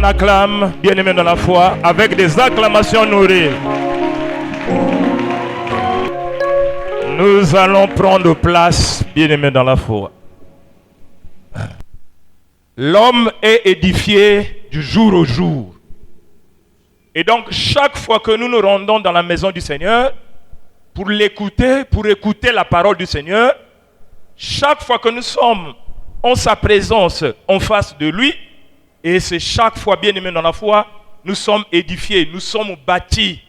On acclame, bien-aimés dans la foi, avec des acclamations nourries. Nous allons prendre place, bien-aimés dans la foi. L'homme est édifié du jour au jour. Et donc, chaque fois que nous nous rendons dans la maison du Seigneur, pour l'écouter, pour écouter la parole du Seigneur, chaque fois que nous sommes en sa présence, en face de lui, et c'est chaque fois, bien-aimés dans la foi, nous sommes édifiés, nous sommes bâtis,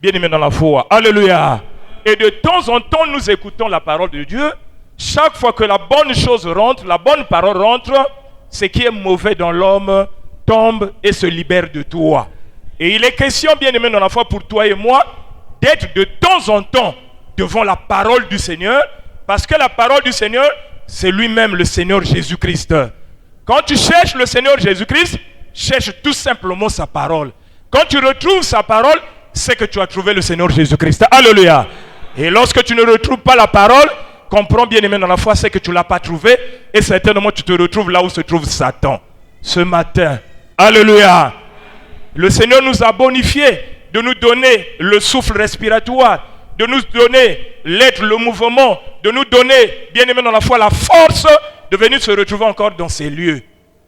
bien-aimés dans la foi. Alléluia. Et de temps en temps, nous écoutons la parole de Dieu. Chaque fois que la bonne chose rentre, la bonne parole rentre, ce qui est mauvais dans l'homme tombe et se libère de toi. Et il est question, bien-aimés dans la foi, pour toi et moi, d'être de temps en temps devant la parole du Seigneur, parce que la parole du Seigneur, c'est lui-même le Seigneur Jésus-Christ. Quand tu cherches le Seigneur Jésus-Christ, cherche tout simplement sa parole. Quand tu retrouves sa parole, c'est que tu as trouvé le Seigneur Jésus-Christ. Alléluia. Et lorsque tu ne retrouves pas la parole, comprends, bien-aimé dans la foi, c'est que tu ne l'as pas trouvé, et certainement tu te retrouves là où se trouve Satan. Ce matin, alléluia, le Seigneur nous a bonifiés de nous donner le souffle respiratoire, de nous donner l'être, le mouvement, de nous donner, bien-aimé dans la foi, la force de venir se retrouver encore dans ces lieux.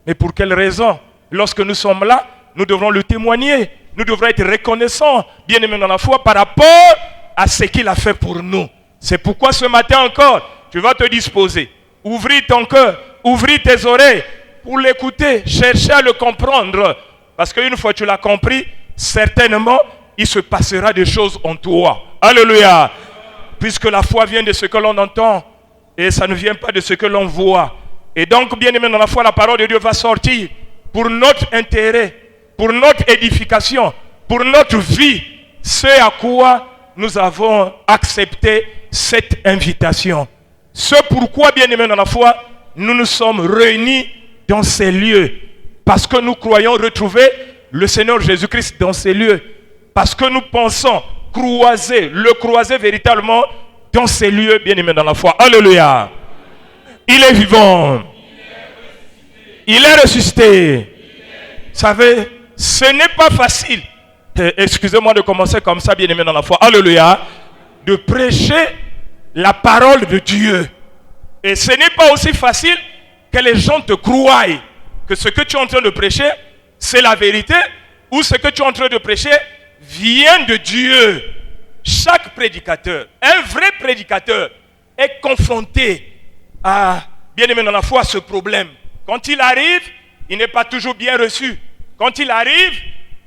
Mais pour quelle raison? Lorsque nous sommes là, nous devrons le témoigner, nous devrons être reconnaissants, bien-aimé dans la foi, par rapport à ce qu'il a fait pour nous. C'est pourquoi ce matin encore, tu vas te disposer, ouvrir ton cœur, ouvrir tes oreilles pour l'écouter, chercher à le comprendre. Parce qu'une fois que tu l'as compris, certainement, il se passera des choses en toi. Alléluia. Puisque la foi vient de ce que l'on entend et ça ne vient pas de ce que l'on voit. Et donc, bien aimé dans la foi, la parole de Dieu va sortir pour notre intérêt, pour notre édification, pour notre vie. C'est à quoi nous avons accepté cette invitation. C'est pourquoi, bien aimé dans la foi, nous nous sommes réunis dans ces lieux. Parce que nous croyons retrouver le Seigneur Jésus-Christ dans ces lieux. Parce que nous pensons le croiser véritablement dans ces lieux, bien aimés dans la foi. Alléluia. Il est vivant. Il est ressuscité. Vous savez, ce n'est pas facile. Excusez-moi de commencer comme ça, bien aimé dans la foi. Alléluia. De prêcher la parole de Dieu. Et ce n'est pas aussi facile que les gens te croient que ce que tu es en train de prêcher, c'est la vérité, ou ce que tu es en train de prêcher vient de Dieu. Chaque prédicateur, un vrai prédicateur, est confronté à, bien aimé dans la foi, ce problème. Quand il arrive, il n'est pas toujours bien reçu. Quand il arrive,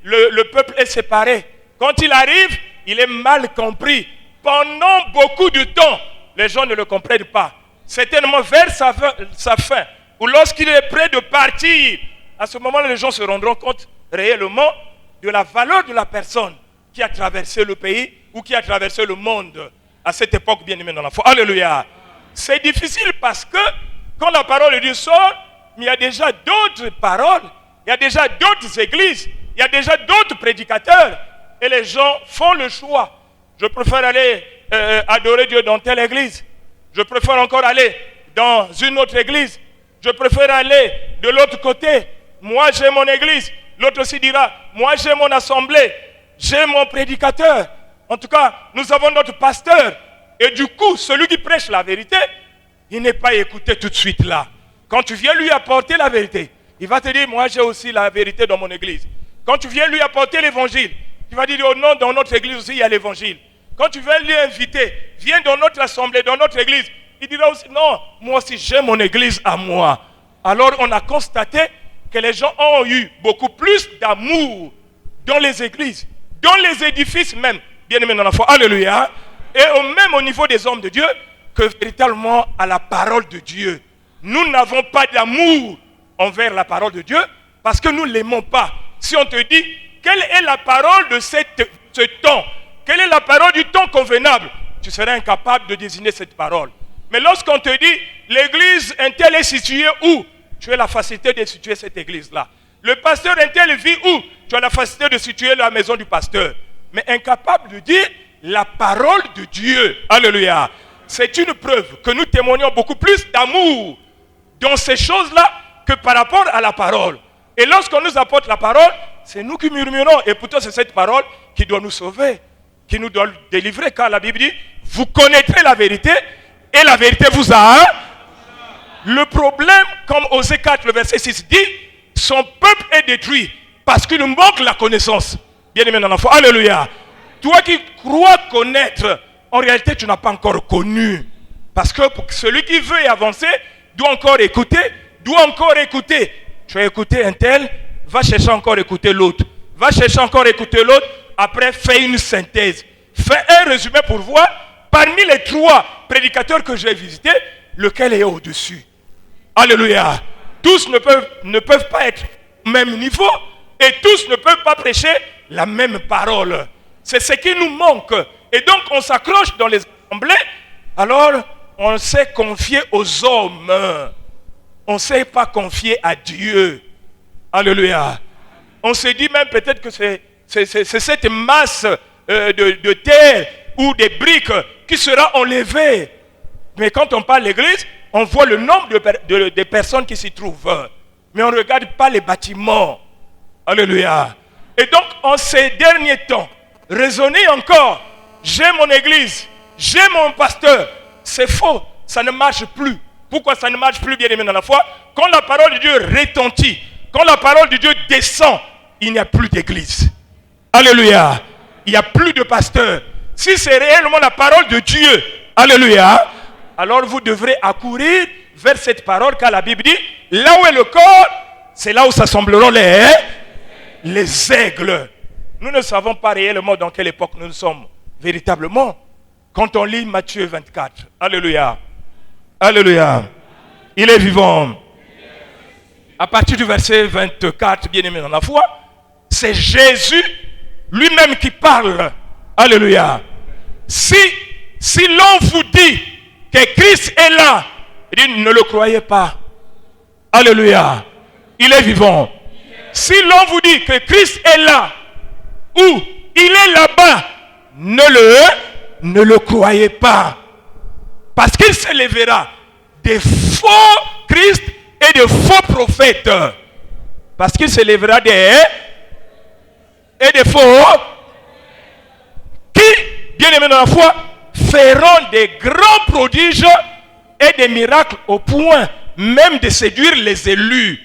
le peuple est séparé. Quand il arrive, il est mal compris. Pendant beaucoup de temps, les gens ne le comprennent pas. Certainement vers sa fin, ou lorsqu'il est prêt de partir, à ce moment-là, les gens se rendront compte réellement de la valeur de la personne qui a traversé le pays ou qui a traversé le monde à cette époque bien aimée dans la foi. Alléluia. C'est difficile parce que quand la parole de Dieu sort, il y a déjà d'autres paroles, il y a déjà d'autres églises, il y a déjà d'autres prédicateurs et les gens font le choix. Je préfère aller adorer Dieu dans telle église. Je préfère encore aller dans une autre église. Je préfère aller de l'autre côté. Moi, j'ai mon église. L'autre aussi dira, moi, j'ai mon assemblée. J'ai mon prédicateur. En tout cas, nous avons notre pasteur. Et du coup, celui qui prêche la vérité, il n'est pas écouté tout de suite là. Quand tu viens lui apporter la vérité, il va te dire, moi, j'ai aussi la vérité dans mon église. Quand tu viens lui apporter l'évangile, il va dire, oh non, dans notre église aussi, il y a l'évangile. Quand tu viens lui inviter, viens dans notre assemblée, dans notre église, il dira aussi, non, moi aussi j'ai mon église à moi. Alors on a constaté que les gens ont eu beaucoup plus d'amour dans les églises, dans les édifices même, bien aimés dans la foi, alléluia, et même au niveau des hommes de Dieu, que véritablement à la parole de Dieu. Nous n'avons pas d'amour envers la parole de Dieu parce que nous ne l'aimons pas. Si on te dit, quelle est la parole de ce temps? Quelle est la parole du temps convenable? Tu serais incapable de désigner cette parole. Mais lorsqu'on te dit, l'église Intel est située où? Tu as la facilité de situer cette église-là. Le pasteur Intel vit où? Tu as la facilité de situer la maison du pasteur. Mais incapable de dire la parole de Dieu. Alléluia. C'est une preuve que nous témoignons beaucoup plus d'amour dans ces choses-là que par rapport à la parole. Et lorsqu'on nous apporte la parole, c'est nous qui murmurons. Et pourtant, c'est cette parole qui doit nous sauver, qui nous doit délivrer. Car la Bible dit, vous connaîtrez la vérité et la vérité vous a. Le problème, comme Osée 4, le verset 6 dit, son peuple est détruit parce qu'il nous manque la connaissance. Bien aimé dans la foi. Alléluia. Toi qui crois connaître, en réalité, tu n'as pas encore connu. Parce que celui qui veut avancer doit encore écouter, Tu as écouté un tel, va chercher encore écouter l'autre. Va chercher encore écouter l'autre. Après, fais une synthèse. Fais un résumé pour voir, parmi les 3 prédicateurs que j'ai visités, lequel est au-dessus. Alléluia. Tous ne peuvent pas être au même niveau et tous ne peuvent pas prêcher la même parole. C'est ce qui nous manque. Et donc, on s'accroche dans les assemblées, alors on s'est confié aux hommes. On ne s'est pas confié à Dieu. Alléluia. On se dit même peut-être que c'est cette masse de terre ou des briques qui sera enlevée. Mais quand on parle de l'église, on voit le nombre de personnes qui s'y trouvent. Mais on ne regarde pas les bâtiments. Alléluia. Et donc, en ces derniers temps, raisonner encore, j'ai mon église, j'ai mon pasteur, c'est faux, ça ne marche plus. Pourquoi ça ne marche plus, bien aimé dans la foi? Quand la parole de Dieu retentit, quand la parole de Dieu descend, il n'y a plus d'église. Alléluia. Il n'y a plus de pasteur. Si c'est réellement la parole de Dieu, alléluia, alors vous devrez accourir vers cette parole, car la Bible dit, là où est le corps, c'est là où s'assembleront les aigles. Nous ne savons pas réellement dans quelle époque nous sommes, véritablement. Quand on lit Matthieu 24, alléluia, alléluia, il est vivant. À partir du verset 24, bien aimé dans la foi, c'est Jésus lui-même qui parle. Alléluia. Si l'on vous dit que Christ est là, il dit, ne le croyez pas. Alléluia. Il est vivant. Si l'on vous dit que Christ est là, ou il est là-bas, ne le croyez pas. Parce qu'il se lèvera des faux Christ et de faux prophètes. Parce qu'il se lèvera des faux qui, bien aimés dans la foi, feront des grands prodiges et des miracles au point même de séduire les élus.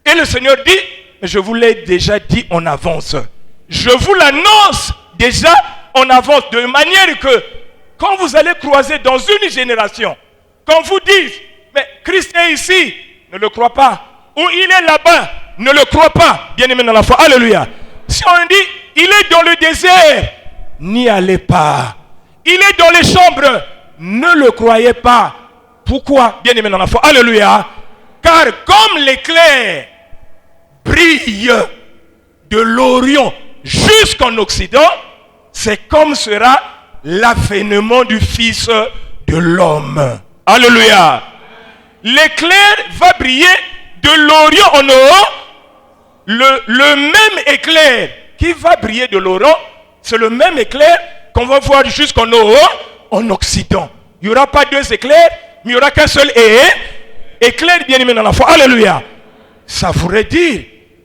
Et le Seigneur dit, je vous l'ai déjà dit en avance. Je vous l'annonce déjà en avance, de manière que quand vous allez croiser dans une génération, quand vous dites, mais Christ est ici, ne le crois pas. Ou il est là-bas, ne le crois pas. Bien aimé dans la foi, alléluia. Si on dit, il est dans le désert, n'y allez pas. Il est dans les chambres, ne le croyez pas. Pourquoi? Bien aimé dans la foi, alléluia. Car comme l'éclair brille de l'Orient jusqu'en Occident, c'est comme sera l'avènement du Fils de l'homme. Alléluia. L'éclair va briller de l'Orient en Orient. Le même éclair qui va briller de l'Orient, c'est le même éclair qu'on va voir jusqu'en Orient, en Occident. Il n'y aura pas 2 éclairs, mais il n'y aura qu'un seul éclair, bien aimé dans la foi. Alléluia. Ça voudrait dire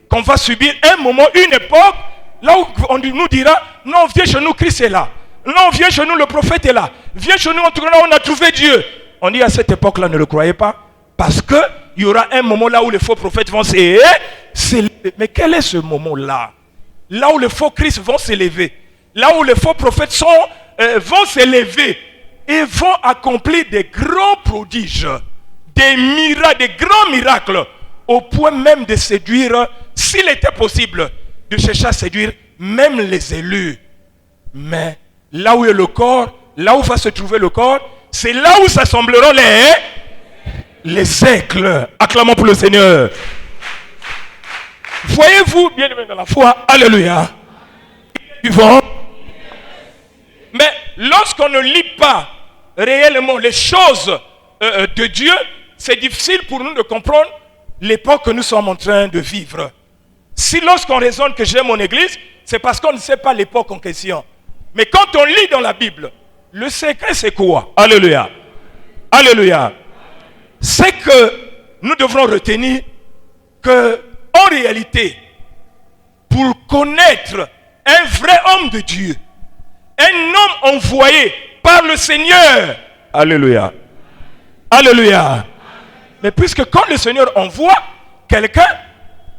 qu'on va subir un moment, une époque, là où on nous dira, non, viens chez nous, Christ est là. Non, viens chez nous, le prophète est là. Viens chez nous, en tout cas, là, on a trouvé Dieu. On dit à cette époque-là, ne le croyez pas. Parce qu'il y aura un moment là où les faux prophètes vont s'élever. Mais quel est ce moment-là? Là où les faux Christ vont s'élever. Là où les faux prophètes vont s'élever. Et vont accomplir des grands prodiges. Des miracles, des grands miracles. Au point même de séduire, s'il était possible, de chercher à séduire même les élus. Mais là où est le corps, là où va se trouver le corps, c'est là où s'assembleront les aigles. Acclamons pour le Seigneur. Voyez-vous, bien aimé dans la foi, alléluia. Vivant. Mais lorsqu'on ne lit pas réellement les choses de Dieu, c'est difficile pour nous de comprendre l'époque que nous sommes en train de vivre. Si lorsqu'on raisonne que j'ai mon église, c'est parce qu'on ne sait pas l'époque en question. Mais quand on lit dans la Bible, le secret c'est quoi? Alléluia. Alléluia. C'est que nous devrons retenir que En réalité, pour connaître un vrai homme de Dieu, un homme envoyé par le Seigneur. Alléluia. Alléluia. Mais puisque quand le Seigneur envoie quelqu'un,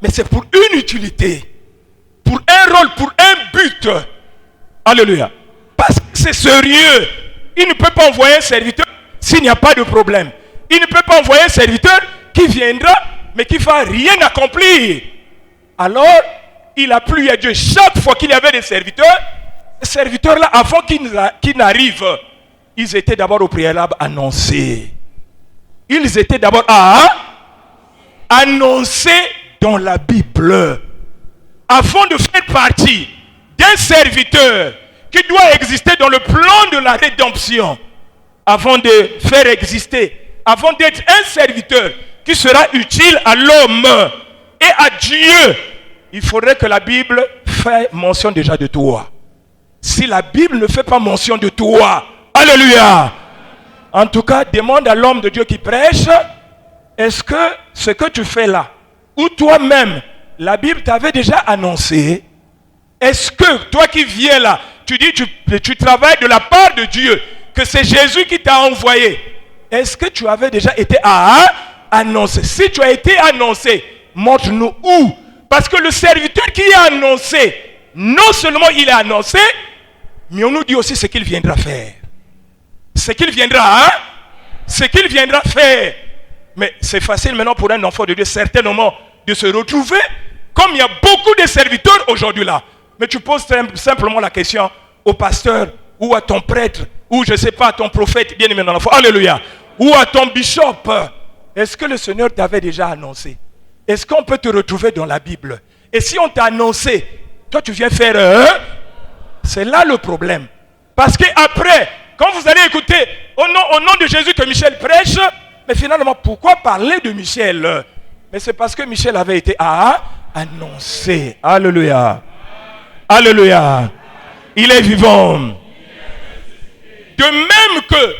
mais c'est pour une utilité, pour un rôle, pour un but. Alléluia. Parce que c'est sérieux. Il ne peut pas envoyer un serviteur s'il n'y a pas de problème. Il ne peut pas envoyer un serviteur qui viendra, mais qui ne va rien accomplir. Alors, il a plu à Dieu. Chaque fois qu'il y avait des serviteurs, ces serviteurs-là, avant qu'ils n'arrivent, ils étaient d'abord au préalable annoncés. Ils étaient d'abord annoncés dans la Bible. Avant de faire partie d'un serviteur qui doit exister dans le plan de la rédemption, avant de faire exister, avant d'être un serviteur qui sera utile à l'homme et à Dieu, il faudrait que la Bible fasse mention déjà de toi. Si la Bible ne fait pas mention de toi, alléluia. En tout cas, demande à l'homme de Dieu qui prêche, est-ce que ce que tu fais là, ou toi-même, la Bible t'avait déjà annoncé? Est-ce que toi qui viens là, tu dis tu travailles de la part de Dieu, que c'est Jésus qui t'a envoyé? Est-ce que tu avais déjà été annoncé? Si tu as été annoncé, montre-nous où. Parce que le serviteur qui est annoncé, non seulement il est annoncé, mais on nous dit aussi ce qu'il viendra faire. Ce qu'il viendra, ce qu'il viendra faire. Mais c'est facile maintenant pour un enfant de Dieu, certainement, de se retrouver, comme il y a beaucoup de serviteurs aujourd'hui là. Mais tu poses simplement la question au pasteur, ou à ton prêtre, ou je ne sais pas, à ton prophète, bien aimé dans la foi, alléluia, ou à ton bishop. Est-ce que le Seigneur t'avait déjà annoncé? Est-ce qu'on peut te retrouver dans la Bible? Et si on t'a annoncé, toi tu viens faire... c'est là le problème. Parce qu'après, quand vous allez écouter au nom de Jésus que Michel prêche, mais finalement, pourquoi parler de Michel? Mais c'est parce que Michel avait été annoncé. Alléluia. Alléluia. Il est vivant. De même que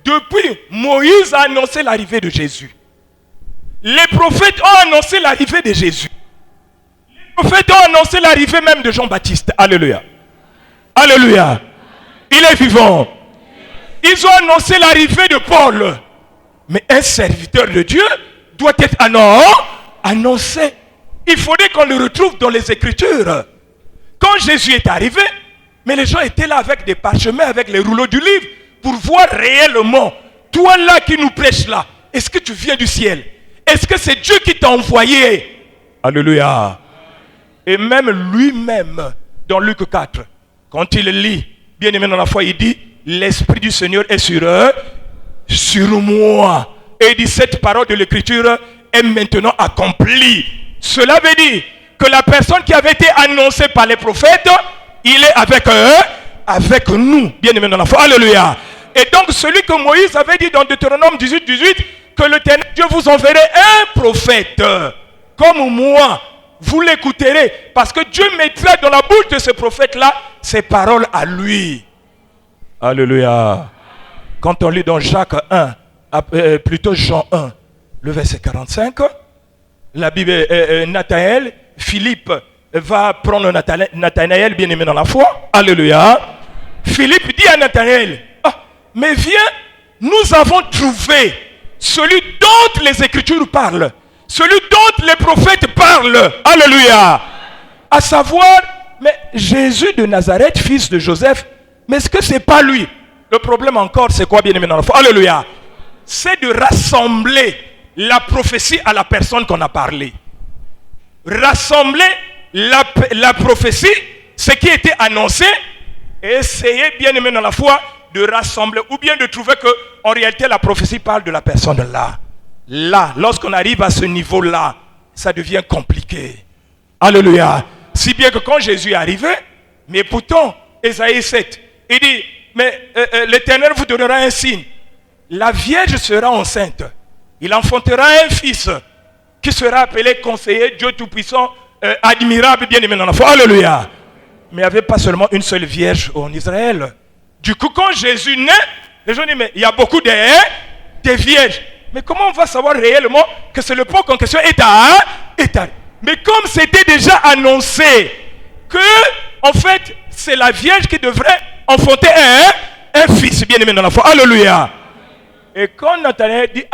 depuis Moïse a annoncé l'arrivée de Jésus. Les prophètes ont annoncé l'arrivée de Jésus. Les prophètes ont annoncé l'arrivée même de Jean-Baptiste. Alléluia. Alléluia. Il est vivant. Ils ont annoncé l'arrivée de Paul. Mais un serviteur de Dieu doit être annoncé. Il faudrait qu'on le retrouve dans les Écritures. Quand Jésus est arrivé, mais les gens étaient là avec des parchemins, avec les rouleaux du livre, pour voir réellement, toi là qui nous prêches là, est-ce que tu viens du ciel? Est-ce que c'est Dieu qui t'a envoyé? Alléluia. Et même lui-même, dans Luc 4, quand il lit, bien aimé dans la foi, il dit, l'Esprit du Seigneur est sur eux, sur moi. Et il dit, cette parole de l'Écriture est maintenant accomplie. Cela veut dire que la personne qui avait été annoncée par les prophètes, il est avec eux, avec nous, bien aimé dans la foi. Alléluia. Et donc celui que Moïse avait dit dans Deutéronome 18, que l'Éternel Dieu vous enverrait un prophète comme moi, vous l'écouterez, parce que Dieu mettra dans la bouche de ce prophète-là ses paroles à lui. Alléluia. Quand on lit dans Jacques 1, plutôt Jean 1, le verset 45, la Bible, Nathanaël, Philippe va prendre Nathanaël, bien aimé dans la foi. Alléluia. Philippe dit à Nathanaël, mais viens, nous avons trouvé celui dont les Écritures parlent, celui dont les prophètes parlent. Alléluia. À savoir, mais Jésus de Nazareth, fils de Joseph, mais est-ce que c'est pas lui? Le problème encore, c'est quoi, bien aimé dans la foi? Alléluia. C'est de rassembler la prophétie à la personne qu'on a parlé. Rassembler la prophétie, ce qui était annoncé, et essayer, bien aimé dans la foi, de rassembler, ou bien de trouver que en réalité la prophétie parle de la personne là. Là, lorsqu'on arrive à ce niveau-là, ça devient compliqué. Alléluia. Si bien que quand Jésus est arrivé, mais pourtant, Ésaïe 7, il dit, mais l'Éternel vous donnera un signe. La Vierge sera enceinte. Il enfantera un fils qui sera appelé conseiller, Dieu Tout-Puissant, admirable, bien-aimé dans la foi. Alléluia. Mais il n'y avait pas seulement une seule Vierge en Israël. Du coup, quand Jésus naît, les gens disent, mais il y a beaucoup de vierges. Mais comment on va savoir réellement que c'est le peuple en question est à Mais comme c'était déjà annoncé que, en fait, c'est la Vierge qui devrait enfanter un fils bien-aimé dans la foi. Alléluia. Et quand Nathanaël dit,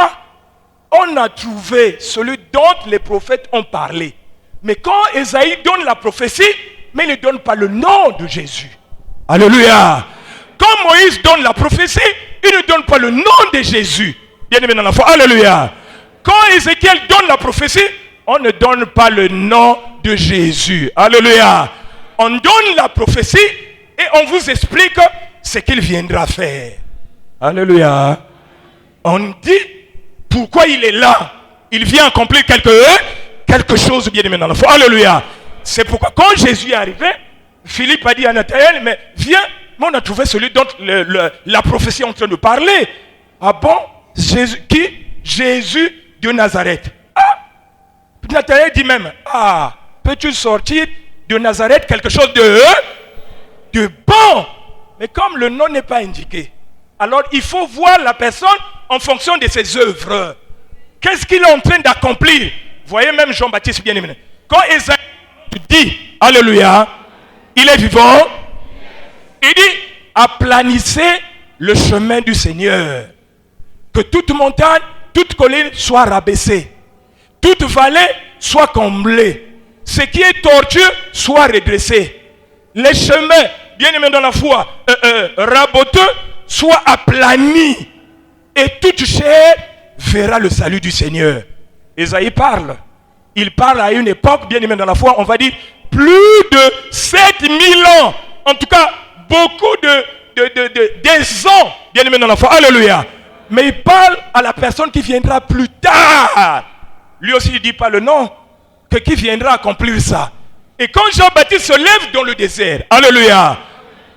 on a trouvé celui dont les prophètes ont parlé. Mais quand Ésaïe donne la prophétie, mais il ne donne pas le nom de Jésus. Alléluia. Quand Moïse donne la prophétie, il ne donne pas le nom de Jésus. Bien-aimé dans la foi. Alléluia. Quand Ézéchiel donne la prophétie, on ne donne pas le nom de Jésus. Alléluia. On donne la prophétie et on vous explique ce qu'il viendra faire. Alléluia. On dit pourquoi il est là. Il vient accomplir quelque chose, bien-aimé dans la foi. Alléluia. C'est pourquoi quand Jésus est arrivé, Philippe a dit à Nathanaël, mais viens, mais on a trouvé celui dont la prophétie est en train de parler. Ah bon? Jésus, qui? Jésus de Nazareth. Nathanaël dit même, peux-tu sortir de Nazareth quelque chose de bon? Mais comme le nom n'est pas indiqué, alors il faut voir la personne en fonction de ses œuvres. Qu'est-ce qu'il est en train d'accomplir? Voyez même Jean-Baptiste bien-aimé. Quand Ésaïe dit, alléluia, il est vivant, il dit, aplanissez le chemin du Seigneur. Que toute montagne, toute colline soit rabaissée. Toute vallée soit comblée. Ce qui est tortueux soit redressé. Les chemins, bien-aimés dans la foi, raboteux, soient aplanis. Et toute chair verra le salut du Seigneur. Ésaïe parle. Il parle à une époque, bien-aimés dans la foi, on va dire, plus de 7000 ans. En tout cas, beaucoup des ans, bien-aimés dans la foi. Alléluia. Mais il parle à la personne qui viendra plus tard. Lui aussi, il ne dit pas le nom, que qui viendra accomplir ça. Et quand Jean-Baptiste se lève dans le désert, alléluia.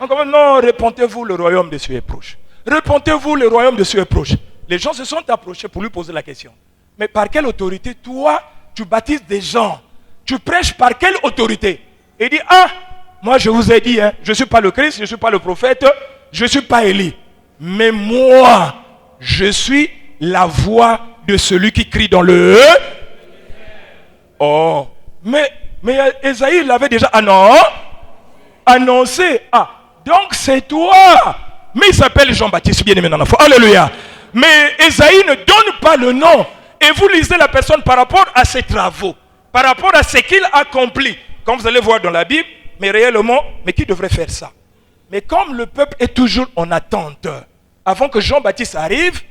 Encore non, répentez-vous, le royaume de Dieu est proche. Répentez-vous, le royaume de Dieu est proche. Les gens se sont approchés pour lui poser la question. Mais par quelle autorité, toi, tu baptises des gens? Tu prêches par quelle autorité? Et il dit, moi je vous ai dit, je ne suis pas le Christ, je ne suis pas le prophète, je ne suis pas Élie. Mais moi, je suis la voix de celui qui crie dans le... Oh, mais Ésaïe l'avait déjà annoncé. Donc c'est toi. Mais il s'appelle Jean-Baptiste, bien-aimé dans la foi. Alléluia. Mais Ésaïe ne donne pas le nom. Et vous lisez la personne par rapport à ses travaux, par rapport à ce qu'il accomplit. Comme vous allez voir dans la Bible, mais réellement, mais qui devrait faire ça? Mais comme le peuple est toujours en attente, avant que Jean-Baptiste arrive,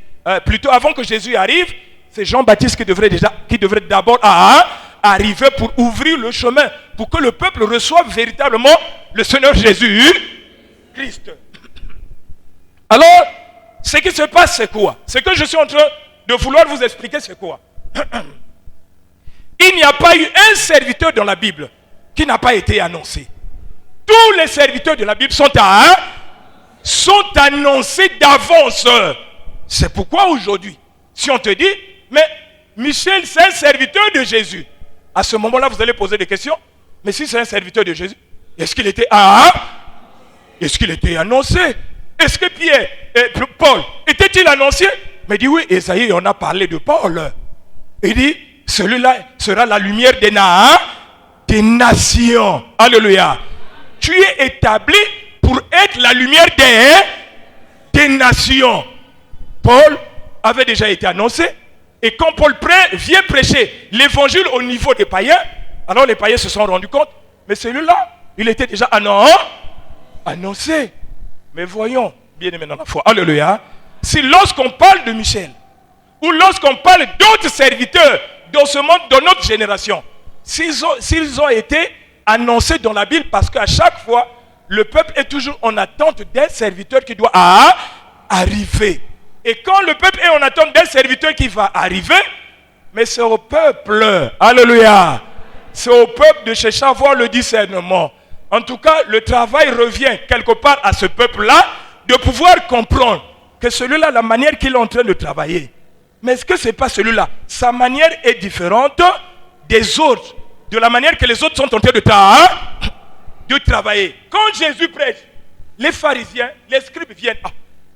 plutôt avant que Jésus arrive, c'est Jean-Baptiste qui devrait d'abord arriver pour ouvrir le chemin, pour que le peuple reçoive véritablement le Seigneur Jésus-Christ. Alors, ce qui se passe, c'est quoi? Ce que je suis en train de vouloir vous expliquer, c'est quoi? Il n'y a pas eu un serviteur dans la Bible qui n'a pas été annoncé. Tous les serviteurs de la Bible sont annoncés d'avance. C'est pourquoi aujourd'hui, si on te dit, mais Michel, c'est un serviteur de Jésus. À ce moment-là, vous allez poser des questions. Mais si c'est un serviteur de Jésus, est-ce qu'il était annoncé? Est-ce que Pierre et Paul étaient-ils annoncés? Mais il dit oui, Ésaïe, on a parlé de Paul. Il dit, celui-là sera la lumière des nations. Alléluia. Tu es établi pour être la lumière des nations. Paul avait déjà été annoncé. Et quand Paul vient prêcher l'évangile au niveau des païens, alors les païens se sont rendus compte, mais celui-là, il était déjà annoncé. Mais voyons, bien-aimés dans la foi, alléluia, si lorsqu'on parle de Michel, ou lorsqu'on parle d'autres serviteurs dans ce monde, dans notre génération, s'ils ont été annoncés dans la Bible, parce qu'à chaque fois, le peuple est toujours en attente d'un serviteur qui doit arriver. Et quand le peuple est en attente d'un serviteur qui va arriver, mais c'est au peuple, alléluia, c'est au peuple de chercher à avoir le discernement. En tout cas, le travail revient quelque part à ce peuple-là de pouvoir comprendre que celui-là, la manière qu'il est en train de travailler. Mais est-ce que ce n'est pas celui-là? Sa manière est différente des autres, de la manière que les autres sont en train de travailler. Quand Jésus prêche, les pharisiens, les scribes viennent.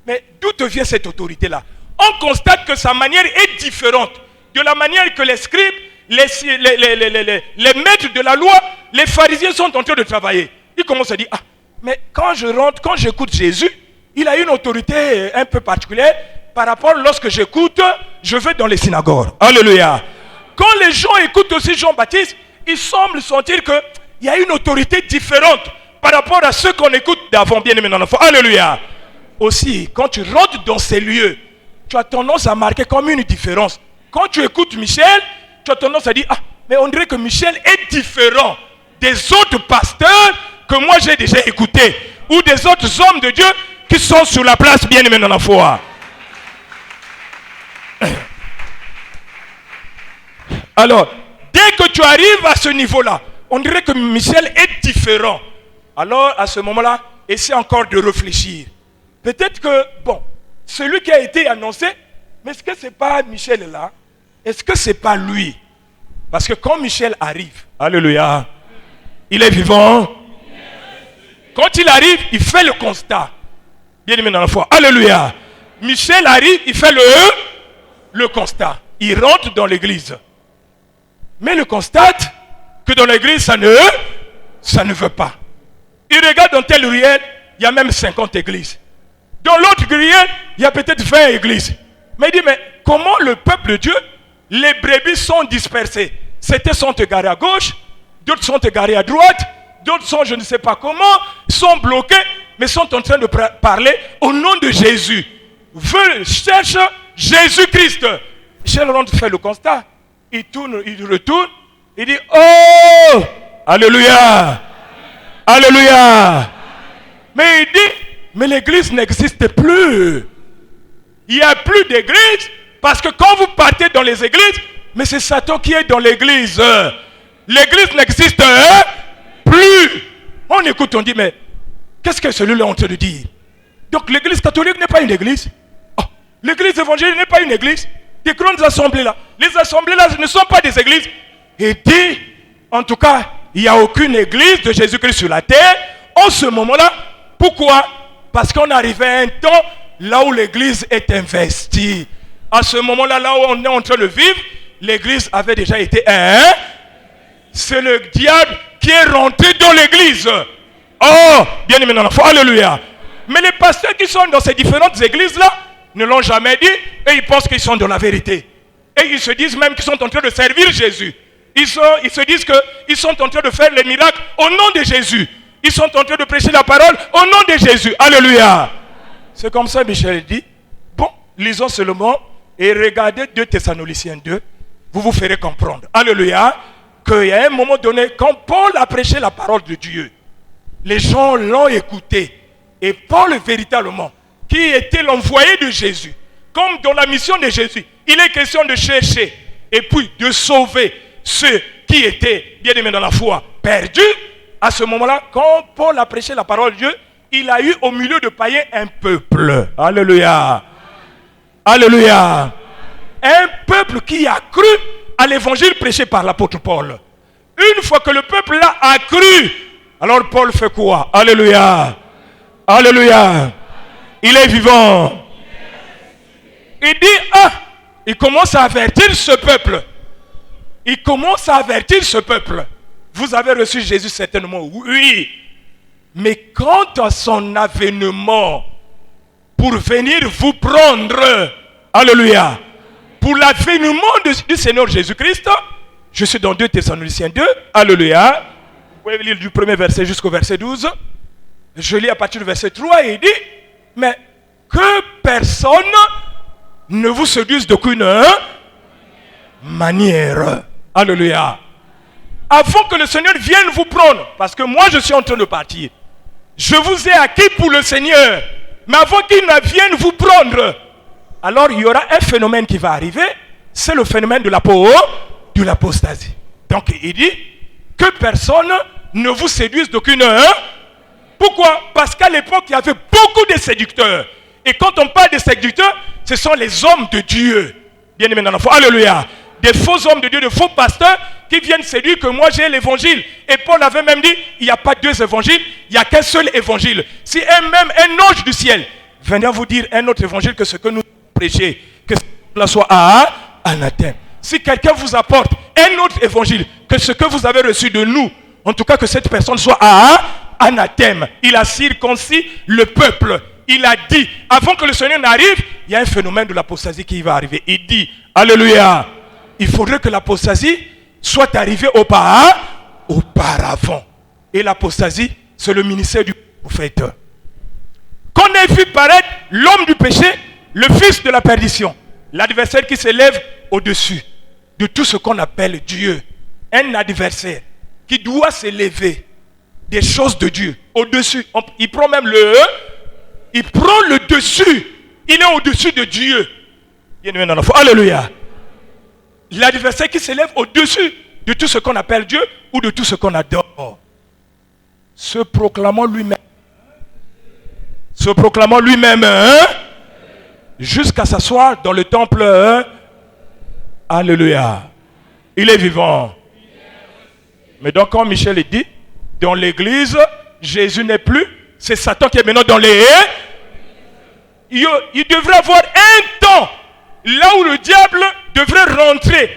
Mais d'où te vient cette autorité-là? On constate que sa manière est différente de la manière que les scribes les maîtres de la loi, les pharisiens sont en train de travailler. Ils commencent à dire, ah, mais quand je rentre, quand j'écoute Jésus, il a une autorité un peu particulière par rapport lorsque j'écoute, je vais dans les synagogues. Alléluia. Quand les gens écoutent aussi Jean-Baptiste, ils semblent sentir qu'il y a une autorité différente par rapport à ceux qu'on écoute d'avant, bien aimé dans la foi. Alléluia. Aussi, quand tu rentres dans ces lieux, tu as tendance à marquer comme une différence. Quand tu écoutes Michel, tu as tendance à dire, ah, mais on dirait que Michel est différent des autres pasteurs que moi j'ai déjà écoutés, ou des autres hommes de Dieu qui sont sur la place, bien aimé dans la foi. Alors, dès que tu arrives à ce niveau-là, on dirait que Michel est différent. Alors, à ce moment-là, essaie encore de réfléchir. Peut-être que, bon, celui qui a été annoncé, mais est-ce que ce n'est pas Michel là? Est-ce que ce n'est pas lui? Parce que quand Michel arrive, alléluia, il est vivant. Quand il arrive, il fait le constat. Bien aimé dans la foi, alléluia. Michel arrive, il fait le constat. Il rentre dans l'église. Mais il constate que dans l'église, ça ne veut pas. Il regarde dans telle ruelle, il y a même 50 églises. Dans l'autre ruelle, il y a peut-être 20 églises. Mais il dit, mais comment le peuple de Dieu, les brebis sont dispersées? Certains sont égarés à gauche, d'autres sont égarés à droite, d'autres sont je ne sais pas comment, sont bloqués, mais sont en train de parler au nom de Jésus. Cherche Jésus-Christ. Michel rentre fait le constat. Il tourne, il retourne, il dit, oh, alléluia, alléluia. Mais il dit, mais l'église n'existe plus. Il n'y a plus d'église parce que quand vous partez dans les églises, mais c'est Satan qui est dans l'église. L'église n'existe plus. On écoute, on dit, mais qu'est-ce que celui-là est en train de dire? Donc l'église catholique n'est pas une église. Oh, l'église évangélique n'est pas une église. Des grandes assemblées là. Les assemblées là ne sont pas des églises. Et dit, en tout cas, il n'y a aucune église de Jésus-Christ sur la terre en ce moment-là. Pourquoi? Parce qu'on arrivait à un temps là où l'église est investie. À ce moment-là, là où on est en train de vivre, l'église avait déjà été c'est le diable qui est rentré dans l'église. Oh, bien aimé dans la foi, alléluia. Mais les pasteurs qui sont dans ces différentes églises-là ne l'ont jamais dit et ils pensent qu'ils sont dans la vérité. Et ils se disent même qu'ils sont en train de servir Jésus. Ils se disent qu'ils sont en train de faire les miracles au nom de Jésus. Ils sont en train de prêcher la parole au nom de Jésus. Alléluia. C'est comme ça Michel dit, bon, lisons seulement et regardez 2 Thessaloniciens 2, vous vous ferez comprendre. Alléluia. Qu'il y a un moment donné, quand Paul a prêché la parole de Dieu, les gens l'ont écouté. Et Paul, véritablement, qui était l'envoyé de Jésus, comme dans la mission de Jésus, il est question de chercher et puis de sauver ceux qui étaient, bien aimés dans la foi, perdus. À ce moment-là, quand Paul a prêché la parole de Dieu, il a eu au milieu de païens un peuple. Alléluia. Alléluia. Un peuple qui a cru à l'évangile prêché par l'apôtre Paul. Une fois que le peuple là a cru, alors Paul fait quoi? Alléluia. Alléluia. Il est vivant. Il dit, ah, il commence à avertir ce peuple. Il commence à avertir ce peuple. Vous avez reçu Jésus certainement, oui. Mais quant à son avènement pour venir vous prendre, alléluia, pour l'avènement du Seigneur Jésus-Christ, je suis dans 2 Thessaloniciens 2, alléluia. Vous pouvez lire du premier verset jusqu'au verset 12. Je lis à partir du verset 3 et il dit, mais que personne ne vous séduise d'aucune manière. Alléluia. Avant que le Seigneur vienne vous prendre, parce que moi je suis en train de partir, je vous ai acquis pour le Seigneur, mais avant qu'il ne vienne vous prendre, alors il y aura un phénomène qui va arriver, c'est le phénomène de l'apostasie. Donc il dit que personne ne vous séduise d'aucune. Pourquoi? Parce qu'à l'époque il y avait beaucoup de séducteurs. Et quand on parle de séducteurs, ce sont les hommes de Dieu. Bien aimé dans la foi. Alléluia. Des faux hommes de Dieu, de faux pasteurs qui viennent séduire que moi j'ai l'évangile. Et Paul avait même dit, il n'y a pas 2 évangiles, il n'y a qu'un seul évangile. Si même un ange du ciel venait vous dire un autre évangile que ce que nous prêchons, que cela soit anathème. Si quelqu'un vous apporte un autre évangile que ce que vous avez reçu de nous, en tout cas que cette personne soit anathème. Il a circoncis le peuple. Il a dit, avant que le Seigneur n'arrive, il y a un phénomène de l'apostasie qui va arriver. Il dit, alléluia, il faudrait que l'apostasie soit arrivée auparavant. Et l'apostasie, c'est le ministère du prophète. Qu'on ait vu paraître l'homme du péché, le fils de la perdition, l'adversaire qui s'élève au-dessus de tout ce qu'on appelle Dieu. Un adversaire qui doit s'élever des choses de Dieu au-dessus. Il prend même il prend le dessus. Il est au-dessus de Dieu. Alléluia. L'adversaire qui s'élève au-dessus de tout ce qu'on appelle Dieu ou de tout ce qu'on adore. Se proclamant lui-même, jusqu'à s'asseoir dans le temple. Alléluia. Il est vivant. Mais donc, comme Michel est dit, dans l'église, Jésus n'est plus. C'est Satan qui est maintenant dans les... Il devrait avoir un temps là où le diable devrait rentrer.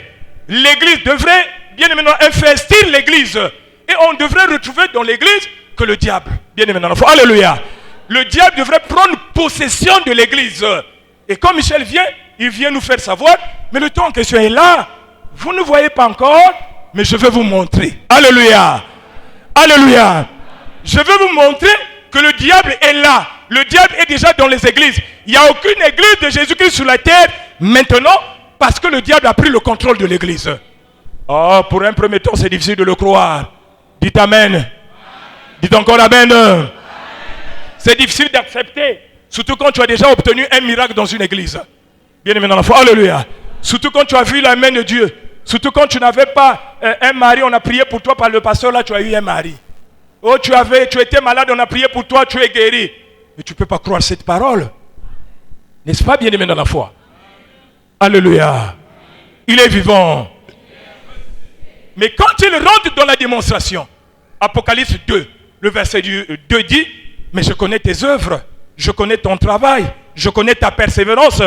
L'église devrait, bien évidemment, investir l'église. Et on devrait retrouver dans l'église que le diable, bien évidemment, alléluia. Le diable devrait prendre possession de l'église. Et quand Michel vient, il vient nous faire savoir, mais le temps en question est là. Vous ne voyez pas encore, mais je vais vous montrer. Alléluia. Alléluia. Je vais vous montrer que le diable est là. Le diable est déjà dans les églises. Il n'y a aucune église de Jésus-Christ sur la terre maintenant parce que le diable a pris le contrôle de l'église. Oh, pour un premier temps, c'est difficile de le croire. Dites Amen. Dites encore Amen. C'est difficile d'accepter. Surtout quand tu as déjà obtenu un miracle dans une église. Bien évidemment, alléluia. Surtout quand tu as vu la main de Dieu. Surtout quand tu n'avais pas un mari, on a prié pour toi par le pasteur, là tu as eu un mari. Oh, tu étais malade, on a prié pour toi, tu es guéri. Mais tu ne peux pas croire cette parole. N'est-ce pas, bien-aimé dans la foi? Alléluia. Il est vivant. Mais quand il rentre dans la démonstration, Apocalypse 2, le verset 2 dit, mais je connais tes œuvres, je connais ton travail, je connais ta persévérance,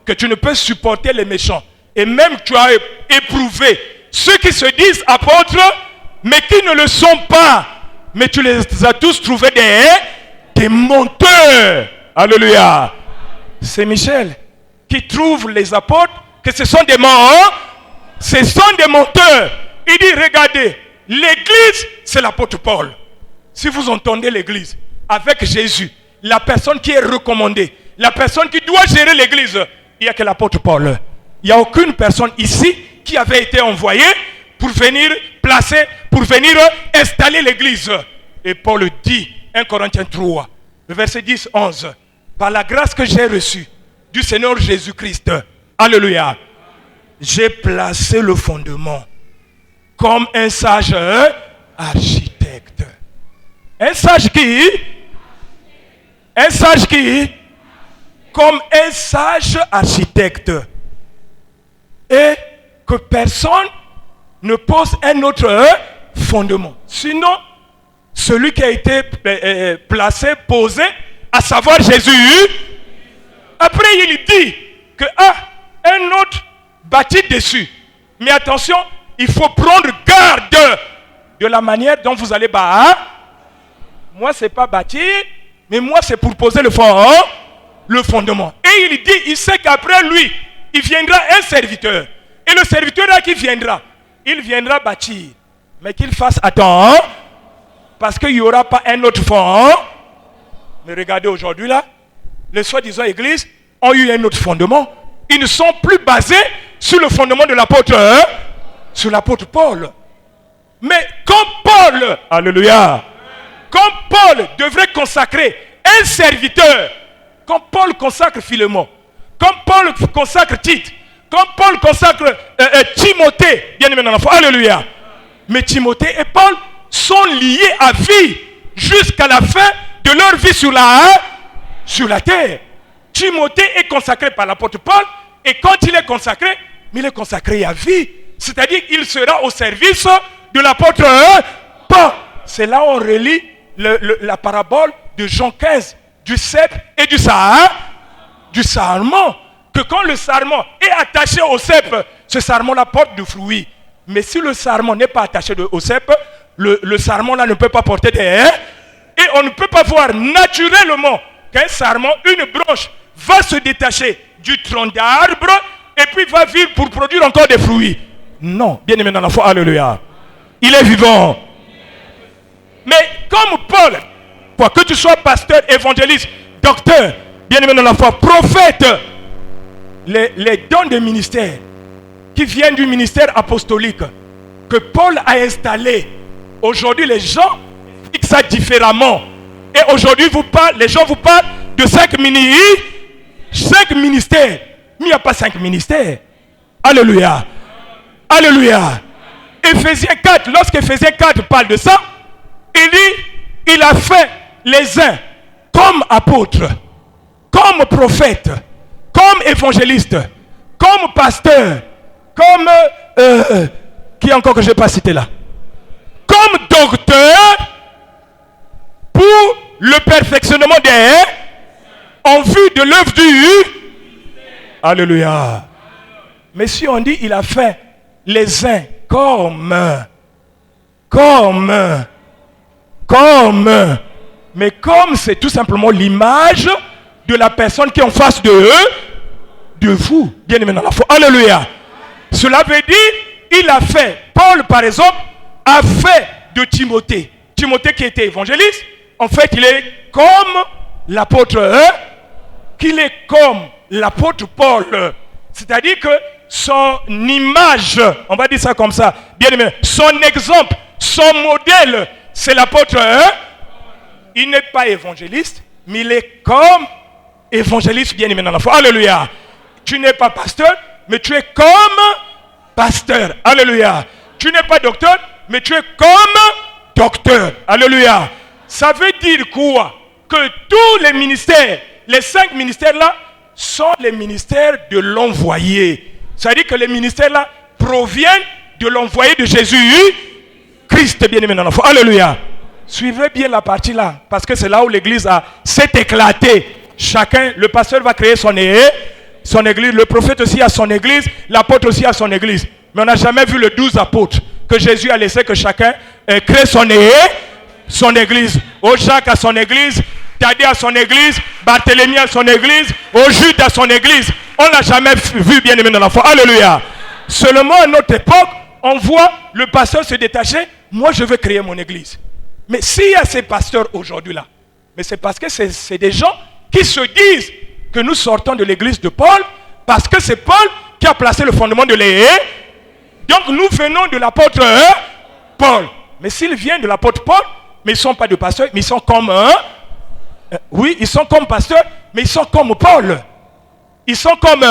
que tu ne peux supporter les méchants. Et même tu as éprouvé ceux qui se disent apôtres, mais qui ne le sont pas. Mais tu les as tous trouvés des menteurs. Alléluia. C'est Michel qui trouve les apôtres que ce sont des menteurs. Ce sont des menteurs. Il dit, regardez, l'église, c'est l'apôtre Paul. Si vous entendez l'église, avec Jésus, la personne qui est recommandée, la personne qui doit gérer l'église, il n'y a que l'apôtre Paul. Il n'y a aucune personne ici qui avait été envoyée pour venir placer, pour venir installer l'église. Et Paul dit, 1 Corinthiens 3, le verset 10, 11, par la grâce que j'ai reçue du Seigneur Jésus-Christ, alléluia, j'ai placé le fondement comme un sage architecte. Un sage qui? Un sage qui? Comme un sage architecte. Et que personne ne pose un autre fondement. Sinon, celui qui a été placé, posé, à savoir Jésus, après il dit que un autre bâtit dessus. Mais attention, il faut prendre garde de la manière dont vous allez bâtir. Moi, c'est pas bâtir, mais moi, c'est pour poser le fondement. Et il dit, il sait qu'après lui, il viendra un serviteur. Et le serviteur là qui viendra, il viendra bâtir. Mais qu'il fasse attention, parce qu'il n'y aura pas un autre fond. Mais regardez aujourd'hui là, les soi-disant églises ont eu un autre fondement. Ils ne sont plus basés sur le fondement de l'apôtre, sur l'apôtre Paul. Mais comme Paul, alléluia, comme Paul devrait consacrer un serviteur, comme Paul consacre Philémon, comme Paul consacre Tite, comme Paul consacre Timothée, bien aimé dans la foi, alléluia. Mais Timothée et Paul sont liés à vie jusqu'à la fin de leur vie sur la terre. Timothée est consacré par l'apôtre Paul, et quand il est consacré, il est consacré à vie. C'est-à-dire qu'il sera au service de l'apôtre Paul. C'est là où on relit la parabole de Jean 15, du cep et du sarment. Que quand le sarment est attaché au cep, ce sarment-là porte du fruit. Mais si le sarment n'est pas attaché au cep, le sarment là ne peut pas porter des haies. Et on ne peut pas voir naturellement qu'un sarment, une branche, va se détacher du tronc d'arbre et puis va vivre pour produire encore des fruits. Non, bien aimé dans la foi, alléluia. Il est vivant. Mais comme Paul, que tu sois pasteur, évangéliste, docteur, bien aimé dans la foi, prophète, les dons de ministère qui viennent du ministère apostolique que Paul a installé, aujourd'hui les gens fixent ça différemment. Et aujourd'hui les gens vous parlent de 5 ministères. Mais il n'y a pas 5 ministères. Alléluia. Alléluia. Éphésiens 4, lorsqu'Éphésiens 4 parle de ça, il dit, il a fait les uns comme apôtres, comme prophètes, comme évangélistes, comme pasteurs, comme qui encore que je n'ai pas cité là, comme docteurs pour le perfectionnement des en vue de l'œuvre du alléluia. Mais si on dit il a fait les uns comme mais comme c'est tout simplement l'image de la personne qui est en face de vous, bien aimé dans la foi. Alléluia. Cela veut dire, il a fait, Paul par exemple, a fait de Timothée qui était évangéliste, en fait il est comme l'apôtre, qu'il est comme l'apôtre Paul. C'est-à-dire que son image, on va dire ça comme ça, bien aimé, son exemple, son modèle, c'est l'apôtre. Il n'est pas évangéliste, mais il est comme évangéliste, bien aimé dans la foi. Alléluia. Tu n'es pas pasteur, mais tu es comme pasteur. Alléluia. Tu n'es pas docteur, mais tu es comme docteur. Alléluia. Ça veut dire quoi? Que tous les ministères, les 5 ministères là, sont les ministères de l'envoyé. C'est-à-dire que les ministères là proviennent de l'envoyé de Jésus Christ, bien aimé dans la foi. Alléluia. Suivez bien la partie là, parce que c'est là où l'église s'est éclatée. Chacun, le pasteur va créer son église, le prophète aussi a son église, l'apôtre aussi a son église. Mais on n'a jamais vu le 12 apôtres que Jésus a laissé que chacun crée son église. Jacques a son église, Thaddée a son église, Barthélemy a son église, Jude a son église. On ne l'a jamais vu, bien aimé dans la foi. Alléluia. Seulement à notre époque, on voit le pasteur se détacher. Moi, je veux créer mon église. Mais s'il y a ces pasteurs aujourd'hui là, mais c'est parce que c'est des gens qui se disent que nous sortons de l'église de Paul, parce que c'est Paul qui a placé le fondement de l'église. Donc nous venons de l'apôtre Paul. Mais s'ils viennent de l'apôtre Paul, mais ils ne sont pas de pasteurs, mais ils sont comme oui, ils sont comme pasteurs, mais ils sont comme Paul. Ils sont comme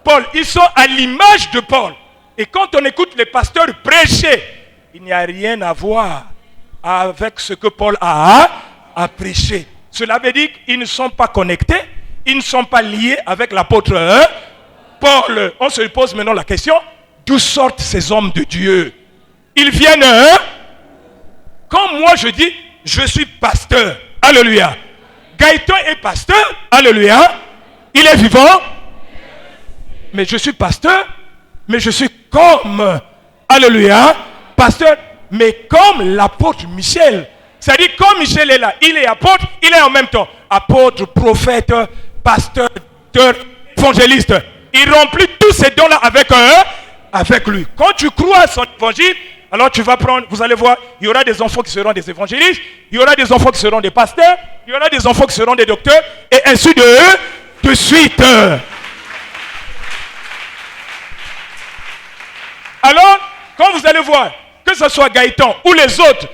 Paul. Ils sont à l'image de Paul. Et quand on écoute les pasteurs prêcher, il n'y a rien à voir avec ce que Paul a prêché. Cela veut dire qu'ils ne sont pas connectés, ils ne sont pas liés avec l'apôtre Paul. On se pose maintenant la question, d'où sortent ces hommes de Dieu? Ils viennent, comme moi je dis, je suis pasteur. Alléluia. Gaëtan est pasteur. Alléluia. Il est vivant. Mais je suis pasteur. Mais je suis comme, alléluia, pasteur, mais comme l'apôtre Michel. C'est-à-dire, comme Michel est là, il est apôtre, il est en même temps apôtre, prophète, pasteur, évangéliste. Il remplit tous ces dons-là avec lui. Quand tu crois à son évangile, alors tu vas prendre, vous allez voir, il y aura des enfants qui seront des évangélistes, il y aura des enfants qui seront des pasteurs, il y aura des enfants qui seront des docteurs, et ainsi de suite. Alors, quand vous allez voir, que ce soit Gaëtan ou les autres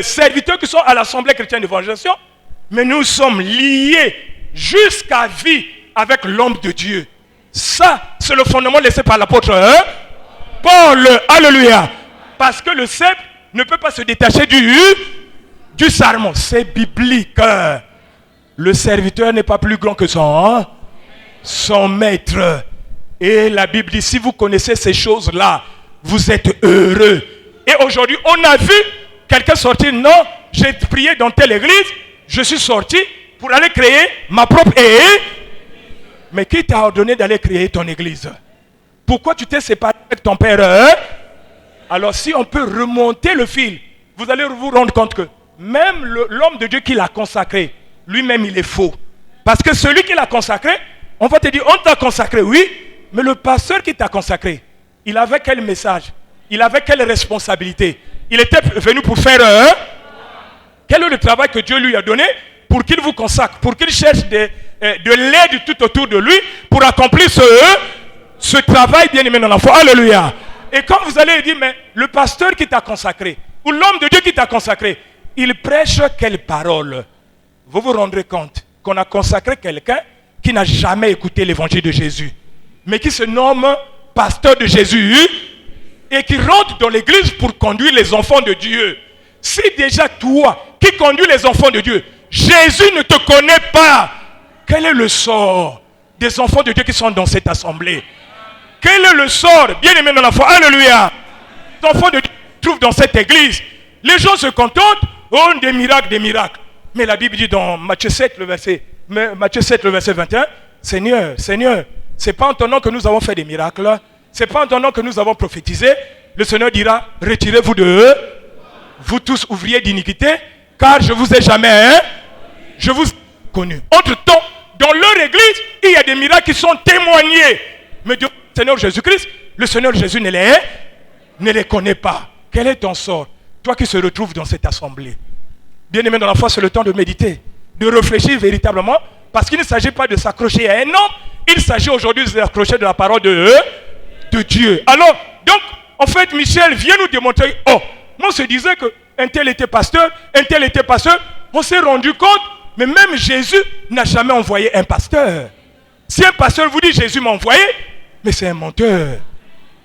serviteurs qui sont à l'Assemblée chrétienne d'évangélisation, mais nous sommes liés jusqu'à vie avec l'homme de Dieu. Ça, c'est le fondement laissé par l'apôtre Paul. Alléluia. Parce que le sceptre ne peut pas se détacher du sarment. C'est biblique. Le serviteur n'est pas plus grand que son maître. Et la Bible dit, si vous connaissez ces choses-là, vous êtes heureux. Et aujourd'hui, on a vu quelqu'un sortir, non, j'ai prié dans telle église, je suis sorti pour aller créer ma propre église. Mais qui t'a ordonné d'aller créer ton église? Pourquoi tu t'es séparé avec ton père Alors si on peut remonter le fil, vous allez vous rendre compte que même l'homme de Dieu qui l'a consacré, lui-même il est faux. Parce que celui qui l'a consacré, on va te dire, on t'a consacré, oui, mais le pasteur qui t'a consacré, il avait quel message? Il avait quelle responsabilité? Il était venu pour faire quel est le travail que Dieu lui a donné pour qu'il vous consacre, pour qu'il cherche de l'aide tout autour de lui pour accomplir ce travail bien-aimé dans la foi. Alléluia. Et quand vous allez dire, mais le pasteur qui t'a consacré, ou l'homme de Dieu qui t'a consacré, il prêche quelle parole? Vous vous rendrez compte qu'on a consacré quelqu'un qui n'a jamais écouté l'évangile de Jésus, mais qui se nomme pasteur de Jésus et qui rentre dans l'église pour conduire les enfants de Dieu. Si déjà toi qui conduis les enfants de Dieu, Jésus ne te connaît pas, quel est le sort des enfants de Dieu qui sont dans cette assemblée? Quel est le sort, bien-aimé dans la foi? Alléluia. Les enfants de Dieu se trouvent dans cette église. Les gens se contentent, oh, des miracles, des miracles. Mais la Bible dit dans Matthieu 7, le verset 21, Seigneur, Seigneur, c'est pas en ton nom que nous avons fait des miracles, c'est pas en ton nom que nous avons prophétisé. Le Seigneur dira, retirez-vous de eux, vous tous ouvriers d'iniquité, car je vous ai jamais, je vous ai connu. Entre-temps, dans leur église, il y a des miracles qui sont témoignés. Mais Dieu, Seigneur Jésus-Christ, le Seigneur Jésus ne les connaît pas. Quel est ton sort, toi qui se retrouves dans cette assemblée? Bien-aimé dans la foi, c'est le temps de méditer, de réfléchir véritablement, parce qu'il ne s'agit pas de s'accrocher à un homme, il s'agit aujourd'hui de s'accrocher de la parole de Dieu. Alors, donc, en fait, Michel vient nous démontrer, oh, moi je disais qu'un tel était pasteur, on s'est rendu compte, mais même Jésus n'a jamais envoyé un pasteur. Si un pasteur vous dit Jésus m'a envoyé, mais c'est un menteur.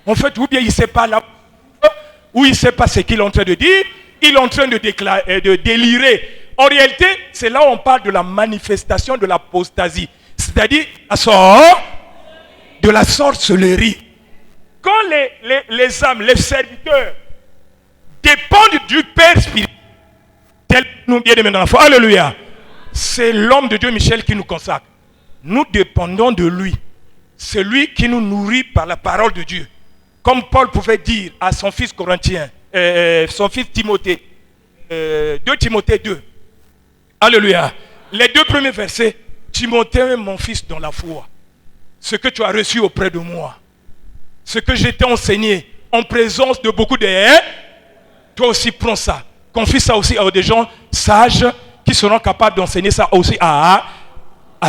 En fait, ou bien il ne sait pas là, ou il ne sait pas ce qu'il est en train de dire, il est en train de délirer. En réalité, c'est là où on parle de la manifestation de l'apostasie, c'est-à-dire de la sorcellerie. Quand les âmes, les serviteurs dépendent du Père spirituel, tel nous bien-aimés dans la foi, alléluia, c'est l'homme de Dieu Michel qui nous consacre. Nous dépendons de lui. C'est lui qui nous nourrit par la parole de Dieu. Comme Paul pouvait dire à son fils Corinthien, son fils Timothée, 2 Timothée 2. Alléluia. Les 2 premiers versets. Timothée, mon fils dans la foi, ce que tu as reçu auprès de moi, ce que j'ai t'ai enseigné en présence de beaucoup de toi aussi prends ça. Confie ça aussi à des gens sages qui seront capables d'enseigner ça aussi à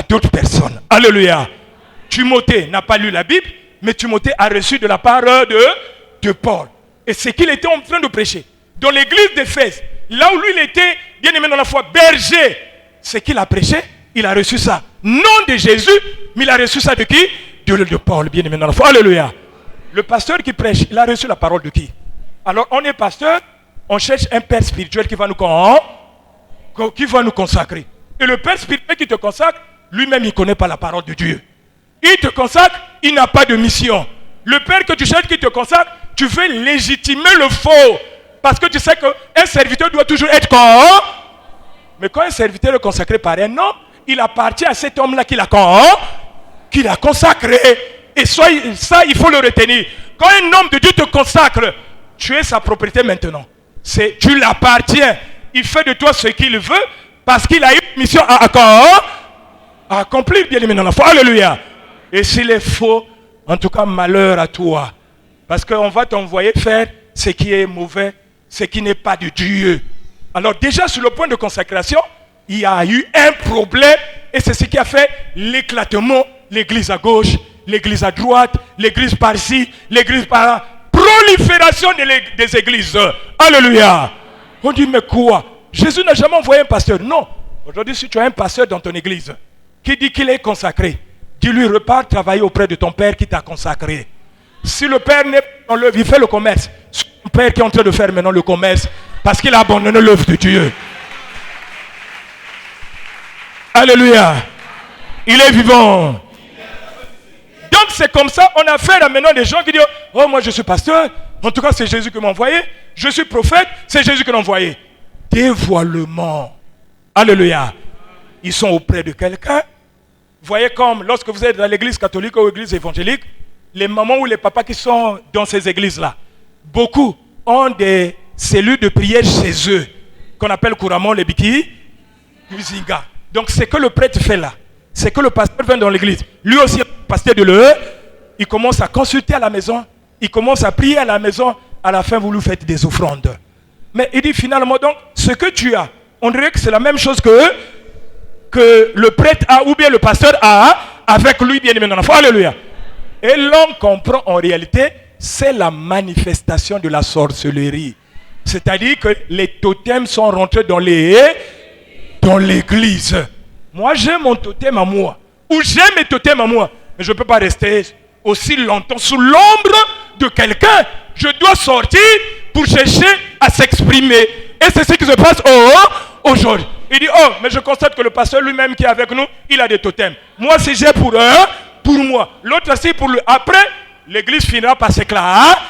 d'autres personnes. Alléluia. Timothée n'a pas lu la Bible, mais Timothée a reçu de la part de Paul. Et ce qu'il était en train de prêcher dans l'église d'Éphèse, là où lui il était bien aimé dans la foi, berger, ce qu'il a prêché, il a reçu ça. Non de Jésus, mais il a reçu ça de qui? De Paul, bien aimé dans la foi. Alléluia. Le pasteur qui prêche, il a reçu la parole de qui? Alors on est pasteur, on cherche un père spirituel qui va nous consacrer. Et le père spirituel qui te consacre, lui-même il ne connaît pas la parole de Dieu. Il te consacre, il n'a pas de mission. Le père que tu cherches qui te consacre, tu veux légitimer le faux. Parce que tu sais qu'un serviteur doit toujours être mais quand un serviteur est consacré par un homme, il appartient à cet homme-là qui l'a consacré. Et ça, il faut le retenir. Quand un homme de Dieu te consacre, tu es sa propriété maintenant. Tu l'appartiens. Il fait de toi ce qu'il veut parce qu'il a une mission à accomplir, bien aimé dans la foi. Alléluia. Et s'il est faux, en tout cas, malheur à toi. Parce qu'on va t'envoyer faire ce qui est mauvais, ce qui n'est pas de Dieu. Alors déjà, sur le point de consécration, il y a eu un problème. Et c'est ce qui a fait l'éclatement. L'église à gauche, l'église à droite, l'église par-ci, l'église par-là. Prolifération des églises. Alléluia. On dit, mais quoi? Jésus n'a jamais envoyé un pasteur. Non. Aujourd'hui, si tu as un pasteur dans ton église qui dit qu'il est consacré, dis-lui, repars travailler auprès de ton père qui t'a consacré. Si le père n'est pas dans l'œuvre, il fait le commerce. C'est ton père qui est en train de faire maintenant le commerce parce qu'il a abandonné l'œuvre de Dieu. Alléluia. Il est vivant. Donc c'est comme ça, on a affaire à maintenant des gens qui disent, oh moi je suis pasteur, en tout cas c'est Jésus qui m'a envoyé, je suis prophète, c'est Jésus qui l'a envoyé. Dévoilement. Alléluia. Ils sont auprès de quelqu'un. Vous voyez comme lorsque vous êtes dans l'église catholique ou l'église évangélique, les mamans ou les papas qui sont dans ces églises-là, beaucoup ont des cellules de prière chez eux, qu'on appelle couramment les biki, Kuzinga. Donc ce que le prêtre fait là, c'est que le pasteur vient dans l'église. Lui aussi, pasteur de l'E, il commence à consulter à la maison, il commence à prier à la maison. À la fin, vous lui faites des offrandes. Mais il dit finalement, donc, ce que tu as, on dirait que c'est la même chose que le prêtre a, ou bien le pasteur a, avec lui, bien aimé dans la foi. Alléluia. Et l'homme comprend en réalité, c'est la manifestation de la sorcellerie. C'est-à-dire que les totems sont rentrés dans l'église. Moi, j'ai mon totem à moi. Ou j'ai mes totems à moi. Mais je ne peux pas rester aussi longtemps sous l'ombre de quelqu'un. Je dois sortir pour chercher à s'exprimer. Et c'est ce qui se passe aujourd'hui. Il dit, oh, mais je constate que le pasteur lui-même qui est avec nous, il a des totems. Moi, si j'ai pour eux, pour moi. L'autre aussi pour lui. Après, l'église finira par s'éclater.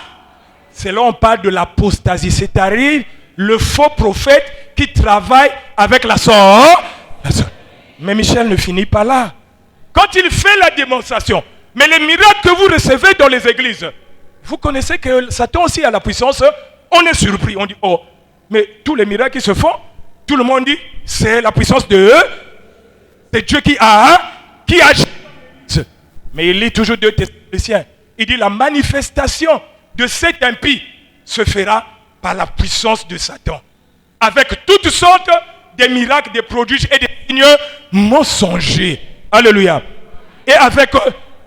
C'est là on parle de l'apostasie. C'est-à-dire le faux prophète qui travaille avec la sorte. Mais Michel ne finit pas là. Quand il fait la démonstration, mais les miracles que vous recevez dans les églises, vous connaissez que Satan aussi a la puissance. On est surpris, on dit, oh, mais tous les miracles qui se font, tout le monde dit, c'est la puissance de Dieu qui agit. Mais il lit toujours 2 Thessaloniciens. Il dit, la manifestation de cet impie se fera par la puissance de Satan. Avec toutes sortes de miracles, des prodiges et des signes mensongers. Alléluia. Et avec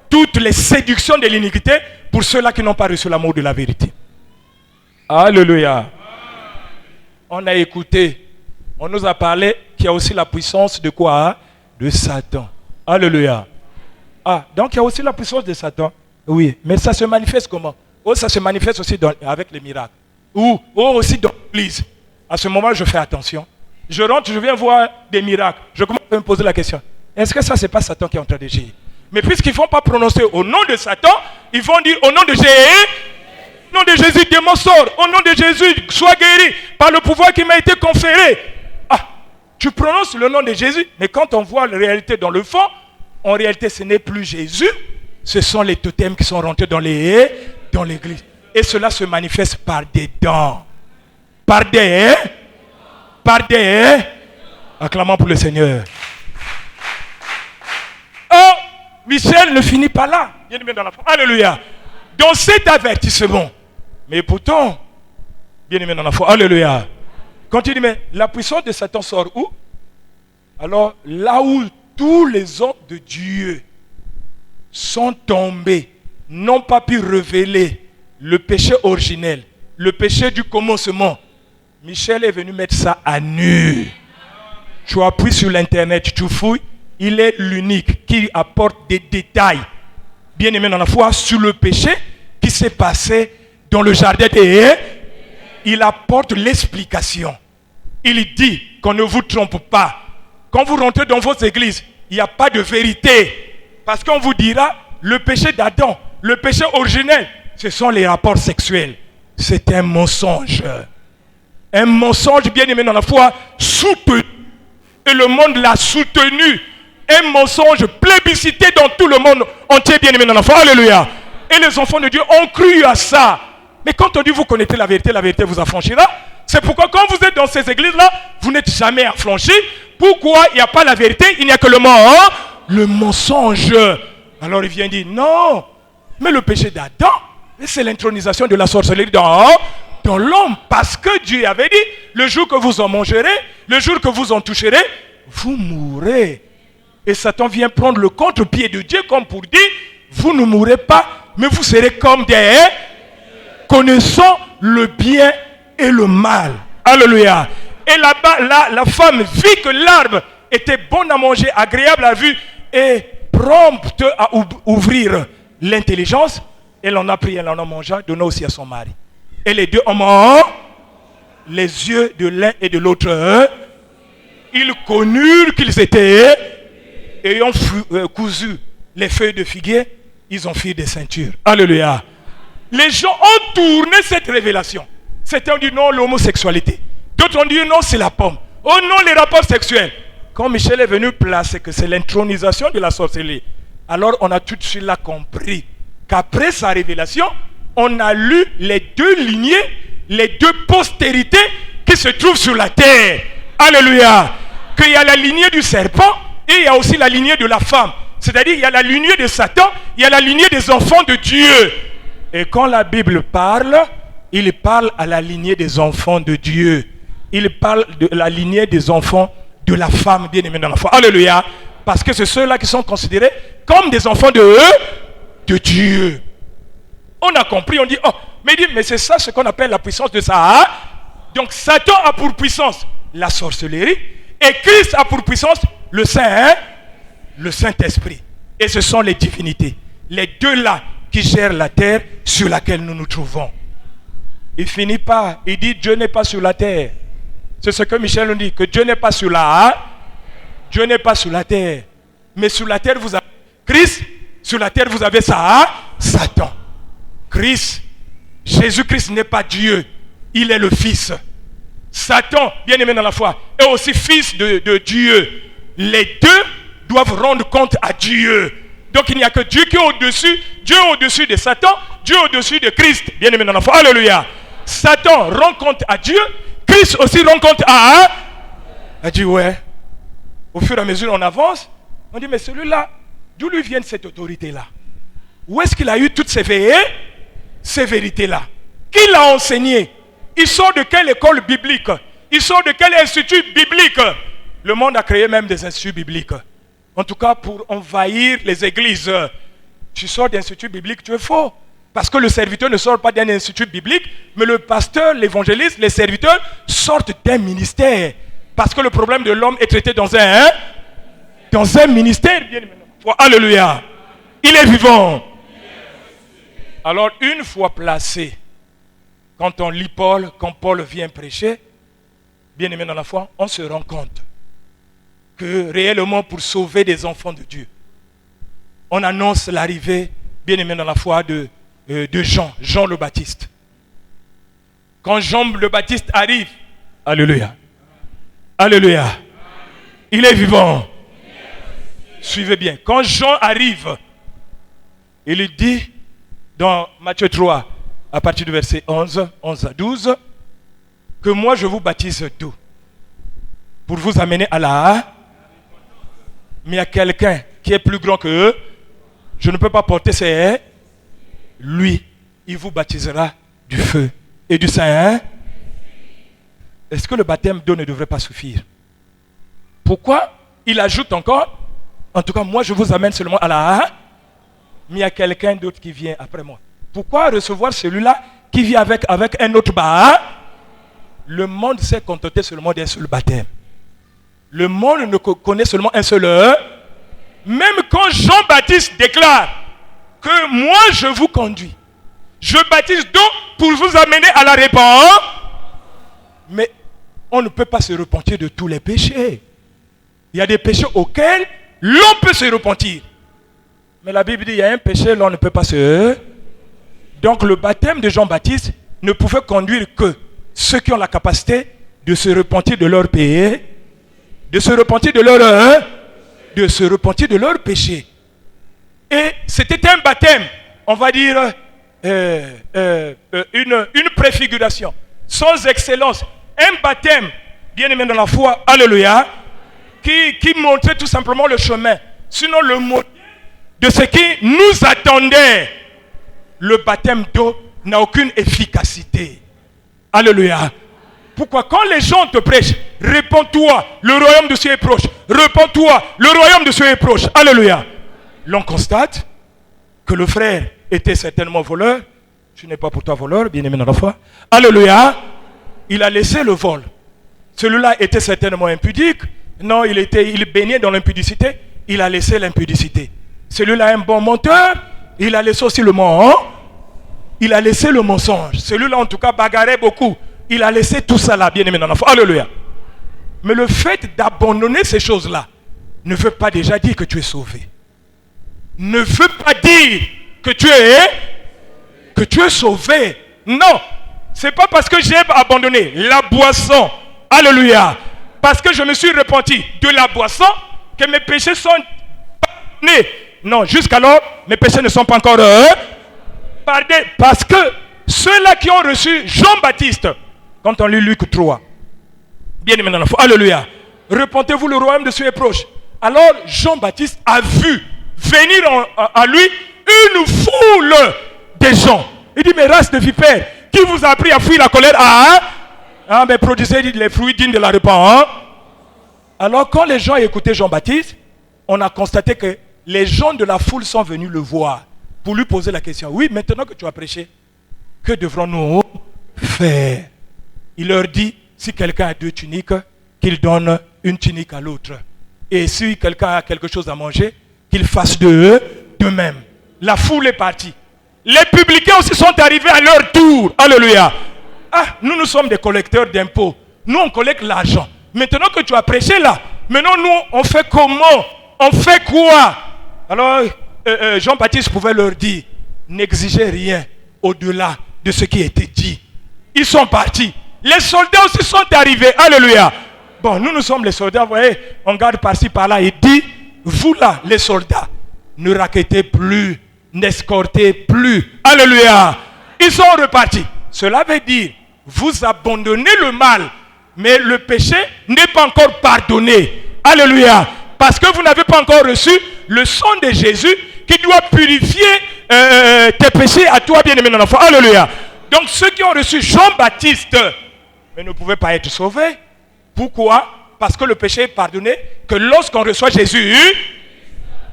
toutes les séductions de l'iniquité pour ceux-là qui n'ont pas reçu l'amour de la vérité. Alléluia. On a écouté, on nous a parlé qu'il y a aussi la puissance de quoi? De Satan. Alléluia. Ah, donc il y a aussi la puissance de Satan. Oui, mais ça se manifeste comment? Oh, ça se manifeste aussi avec les miracles. Ou aussi dans l'église. À ce moment, je fais attention. Je rentre, je viens voir des miracles. Je commence à me poser la question. Est-ce que ça, c'est pas Satan qui est en train de gérer? Mais puisqu'ils ne vont pas prononcer au nom de Satan, ils vont dire au nom de Jésus. Au nom de Jésus, démon sort. Au nom de Jésus, sois guéri par le pouvoir qui m'a été conféré. Ah, tu prononces le nom de Jésus, mais quand on voit la réalité dans le fond, en réalité, ce n'est plus Jésus. Ce sont les totems qui sont rentrés dans l'église. Et cela se manifeste par des dents. Par des acclamons pour le Seigneur. Oh, Michel ne finit pas là. Bien aimé dans la foi. Alléluia. Dans cet avertissement. Mais pourtant, bien aimé dans la foi. Alléluia. Quand il dit, mais la puissance de Satan sort où? Alors, là où tous les hommes de Dieu sont tombés, n'ont pas pu révéler le péché originel, le péché du commencement. Michel est venu mettre ça à nu. Tu appuies sur l'internet, tu fouilles, il est l'unique qui apporte des détails, bien aimé dans la foi, sur le péché qui s'est passé dans le jardin d'Éden. Il apporte l'explication. Il dit qu'on ne vous trompe pas. Quand vous rentrez dans vos églises, il n'y a pas de vérité. Parce qu'on vous dira, le péché d'Adam, le péché originel, ce sont les rapports sexuels. C'est un mensonge. Un mensonge bien aimé dans la foi, soutenu. Et le monde l'a soutenu. Un mensonge plébiscité dans tout le monde entier bien aimé dans la foi. Alléluia. Et les enfants de Dieu ont cru à ça. Mais quand on dit vous connaissez la vérité vous affranchira. C'est pourquoi quand vous êtes dans ces églises-là, vous n'êtes jamais affranchis. Pourquoi il n'y a pas la vérité? Il n'y a que le mensonge. Alors il vient dire non. Mais le péché d'Adam, c'est l'intronisation de la sorcellerie dans l'homme. Parce que Dieu avait dit, le jour que vous en mangerez, le jour que vous en toucherez, vous mourrez. Et Satan vient prendre le contre-pied de Dieu comme pour dire, vous ne mourrez pas, mais vous serez comme des connaissant le bien et le mal. Alléluia. Et là-bas, la femme vit que l'arbre était bon à manger, agréable à vue et prompte à ouvrir l'intelligence. Elle en a pris, elle en a mangé, donna aussi à son mari. Et les deux ont mangé les yeux de l'un et de l'autre. Ils connurent qu'ils étaient ayant cousu les feuilles de figuier, ils ont fait des ceintures. Alléluia. Les gens ont tourné cette révélation. Certains ont dit non, l'homosexualité. D'autres ont dit non, c'est la pomme. Oh non, les rapports sexuels. Quand Michel est venu placer que c'est l'intronisation de la sorcellerie, alors on a tout de suite là compris qu'après sa révélation, on a lu les deux lignées les deux postérités qui se trouvent sur la terre. Alléluia. Qu'il y a la lignée du serpent et il y a aussi la lignée de la femme. C'est-à-dire il y a la lignée de Satan, il y a la lignée des enfants de Dieu. Et quand la Bible parle, il parle à la lignée des enfants de Dieu. Il parle de la lignée des enfants de la femme bien-aimée dans la foi. Alléluia. Parce que c'est ceux-là qui sont considérés comme des enfants de Dieu. On a compris, on dit, oh, mais c'est ça ce qu'on appelle la puissance de Satan. Donc Satan a pour puissance la sorcellerie et Christ a pour puissance le Saint-Esprit. Et ce sont les divinités. Les deux là qui gèrent la terre sur laquelle nous nous trouvons. Il finit pas, il dit Dieu n'est pas sur la terre. C'est ce que Michel nous dit, que Dieu n'est pas sur Dieu n'est pas sur la terre. Mais sur la terre vous avez Christ, sur la terre vous avez Satan. Christ, Jésus-Christ n'est pas Dieu, il est le Fils. Satan, bien aimé dans la foi, est aussi fils de Dieu. Les deux doivent rendre compte à Dieu. Donc il n'y a que Dieu qui est au-dessus, Dieu est au-dessus de Satan, Dieu est au-dessus de Christ, bien aimé dans la foi. Alléluia. Satan rend compte à Dieu, Christ aussi rend compte à Dieu. Ouais. Au fur et à mesure on avance, on dit mais celui-là, d'où lui vient cette autorité-là? Où est-ce qu'il a eu toutes ces vérités-là? Qui l'a enseigné? Il sort de quelle école biblique? Il sort de quel institut biblique? Le monde a créé même des instituts bibliques. En tout cas, pour envahir les églises. Tu sors d'institut biblique, tu es faux. Parce que le serviteur ne sort pas d'un institut biblique, mais le pasteur, l'évangéliste, les serviteurs sortent d'un ministère. Parce que le problème de l'homme est traité dans un ministère. Alléluia. Il est vivant. Alors, une fois placé, quand on lit Paul, quand Paul vient prêcher, bien aimé dans la foi, on se rend compte que réellement pour sauver des enfants de Dieu, on annonce l'arrivée, bien aimé dans la foi, de Jean le Baptiste. Quand Jean le Baptiste arrive, alléluia, alléluia, il est vivant. Suivez bien, quand Jean arrive, il dit dans Matthieu 3, à partir du verset 11 à 12, que moi je vous baptise d'eau pour vous amener à la... Mais il y a quelqu'un qui est plus grand que eux, je ne peux pas porter ses... Lui, il vous baptisera du feu et du Saint. Est-ce que le baptême d'eau ne devrait pas suffire? Pourquoi il ajoute encore, en tout cas moi je vous amène seulement à la... Mais il y a quelqu'un d'autre qui vient après moi. Pourquoi recevoir celui-là qui vit avec un autre bas? Le monde s'est contenté seulement d'un seul baptême. Le monde ne connaît seulement un seul. Même quand Jean-Baptiste déclare que moi je vous conduis, je baptise d'eau pour vous amener à la repentance. Mais on ne peut pas se repentir de tous les péchés. Il y a des péchés auxquels l'on peut se repentir. Mais la Bible dit il y a un péché, l'on ne peut pas se... Donc le baptême de Jean-Baptiste ne pouvait conduire que ceux qui ont la capacité de se repentir de leur péché, de se repentir de leur péché. Et c'était un baptême, on va dire, une préfiguration, sans excellence. Un baptême, bien aimé dans la foi, alléluia, qui montrait tout simplement le chemin. Sinon le modèle de ce qui nous attendait. Le baptême d'eau n'a aucune efficacité. Alléluia. Pourquoi? Quand les gens te prêchent, réponds-toi, le royaume de Dieu est proche. Réponds-toi, le royaume de Dieu est proche. Alléluia. L'on constate que le frère était certainement voleur. Tu n'es pas pour toi voleur, bien aimé dans la foi. Alléluia. Il a laissé le vol. Celui-là était certainement impudique. Non, il baignait dans l'impudicité. Il a laissé l'impudicité. Celui-là est un bon menteur. Il a laissé aussi le mensonge. Il a laissé le mensonge. Celui-là, en tout cas, bagarrait beaucoup. Il a laissé tout ça là, bien aimé dans la foi. Alléluia. Mais le fait d'abandonner ces choses-là ne veut pas déjà dire que tu es sauvé. Ne veut pas dire que tu es sauvé. Non. C'est pas parce que j'ai abandonné la boisson. Alléluia. Parce que je me suis repenti de la boisson que mes péchés sont pardonnés. Non, jusqu'alors, mes péchés ne sont pas encore pardonnés. Parce que ceux-là qui ont reçu Jean-Baptiste, quand on lit Luc 3, bien aimé dans la foi, alléluia, repentez-vous, le royaume de Dieu est proche. Alors Jean-Baptiste a vu venir à lui une foule de gens. Il dit, mais race de vipères, qui vous a appris à fuir la colère? Mais produisez les fruits dignes de la repentance. Alors quand les gens écoutaient Jean-Baptiste, on a constaté que les gens de la foule sont venus le voir pour lui poser la question. Oui, maintenant que tu as prêché, que devrons-nous faire? Il leur dit, si quelqu'un a 2 tuniques, qu'il donne une tunique à l'autre. Et si quelqu'un a quelque chose à manger, qu'il fasse de même. La foule est partie. Les publicains aussi sont arrivés à leur tour. Alléluia. Nous sommes des collecteurs d'impôts. Nous, on collecte l'argent. Maintenant que tu as prêché là, maintenant nous, on fait comment? On fait quoi? Alors, Jean-Baptiste pouvait leur dire, n'exigez rien au-delà de ce qui a été dit. Ils sont partis. Les soldats aussi sont arrivés. Alléluia. Bon, nous sommes les soldats, vous voyez, on garde par-ci, par-là. Il dit, vous là, les soldats, ne raquettez plus, n'escortez plus. Alléluia. Ils sont repartis. Cela veut dire, vous abandonnez le mal, mais le péché n'est pas encore pardonné. Alléluia. Parce que vous n'avez pas encore reçu le sang de Jésus qui doit purifier tes péchés à toi, bien-aimé dans la foi. Alléluia. Donc ceux qui ont reçu Jean-Baptiste, mais ne pouvaient pas être sauvés. Pourquoi? Parce que le péché est pardonné que lorsqu'on reçoit Jésus,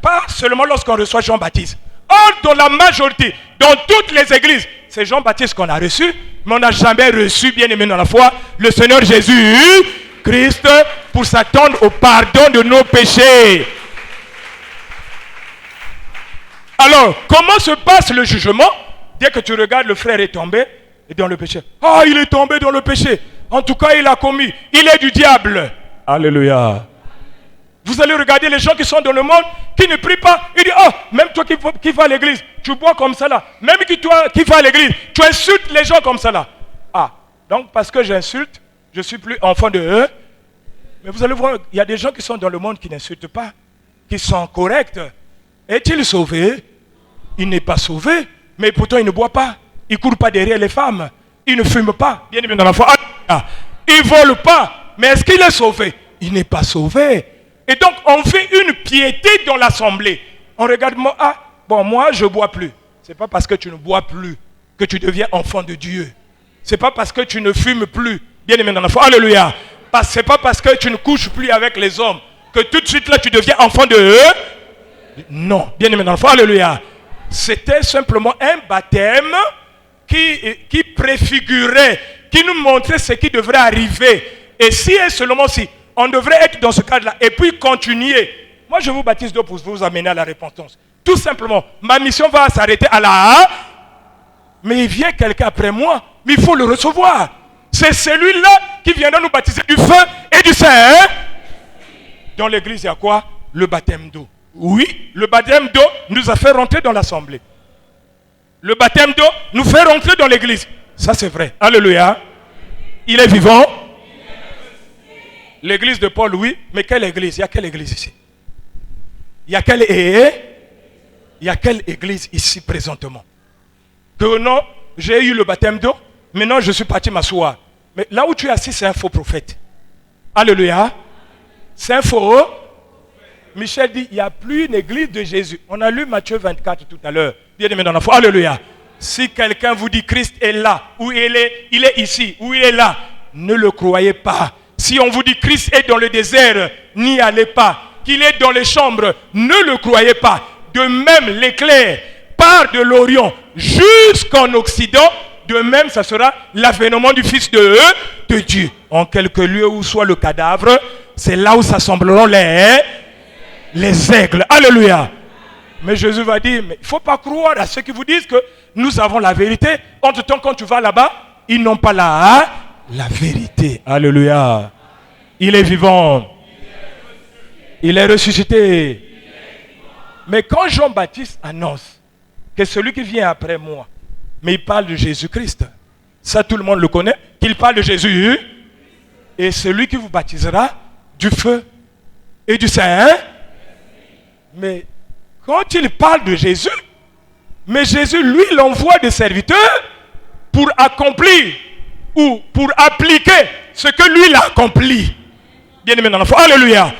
pas seulement lorsqu'on reçoit Jean-Baptiste. Or, dans la majorité, dans toutes les églises, c'est Jean-Baptiste qu'on a reçu, mais on n'a jamais reçu, bien-aimé dans la foi, le Seigneur Jésus-Christ pour s'attendre au pardon de nos péchés. Alors, comment se passe le jugement? Dès que tu regardes, le frère est tombé dans le péché. Il est tombé dans le péché. En tout cas, il a commis. Il est du diable. Alléluia. Vous allez regarder les gens qui sont dans le monde, qui ne prient pas. Il dit, même toi qui vas à l'église, tu bois comme ça là. Même toi qui vas à l'église, tu insultes les gens comme ça là. Donc parce que j'insulte, je ne suis plus enfant de eux. Mais vous allez voir, il y a des gens qui sont dans le monde qui n'insultent pas, qui sont corrects. Est-il sauvé? Il n'est pas sauvé, mais pourtant il ne boit pas. Il ne court pas derrière les femmes. Il ne fume pas. Bien aimé dans la foi. Il ne vole pas. Mais est-ce qu'il est sauvé? Il n'est pas sauvé. Et donc, on fait une piété dans l'assemblée. On regarde, moi, je ne bois plus. Ce n'est pas parce que tu ne bois plus que tu deviens enfant de Dieu. Ce n'est pas parce que tu ne fumes plus. Bien aimé dans la foi. Alléluia. Ce n'est pas parce que tu ne couches plus avec les hommes que tout de suite là, tu deviens enfant de eux. Non. Bien aimé dans la foi. Alléluia. C'était simplement un baptême qui préfigurait, qui nous montrait ce qui devrait arriver. Et si et seulement si, on devrait être dans ce cadre-là et puis continuer. Moi, je vous baptise d'eau pour vous amener à la repentance. Tout simplement, ma mission va s'arrêter à la... Mais il vient quelqu'un après moi, mais il faut le recevoir. C'est celui-là qui viendra nous baptiser du feu et du Saint. Dans l'église, il y a quoi? Le baptême d'eau. Oui, le baptême d'eau nous a fait rentrer dans l'assemblée. Le baptême d'eau nous fait rentrer dans l'église. Ça, c'est vrai. Alléluia. Il est vivant. L'église de Paul, oui. Mais quelle église? Il y a quelle église ici? Il y a quelle église ici présentement? Que non, j'ai eu le baptême d'eau. Maintenant, je suis parti m'asseoir. Mais là où tu es assis, c'est un faux prophète. Alléluia. C'est un faux. Michel dit, il n'y a plus une église de Jésus. On a lu Matthieu 24 tout à l'heure. Bien aimé dans la foi. Alléluia. Si quelqu'un vous dit Christ est là, ou il est ici, ou il est là, ne le croyez pas. Si on vous dit Christ est dans le désert, n'y allez pas. Qu'il est dans les chambres, ne le croyez pas. De même, l'éclair part de l'Orient jusqu'en Occident. De même, ça sera l'avènement du Fils de Dieu. En quelque lieu où soit le cadavre, c'est là où s'assembleront les aigles. Alléluia. Mais Jésus va dire, mais il ne faut pas croire à ceux qui vous disent que nous avons la vérité. Entre-temps, quand tu vas là-bas, ils n'ont pas la vérité. Alléluia. Il est vivant. Il est ressuscité. Mais quand Jean-Baptiste annonce que celui qui vient après moi, mais il parle de Jésus-Christ, ça tout le monde le connaît, qu'il parle de Jésus, et celui qui vous baptisera du feu et du Saint. Mais quand il parle de Jésus, mais Jésus, lui, il envoie des serviteurs pour accomplir ou pour appliquer ce que lui il a accompli. Bien aimé dans la foi. Alléluia.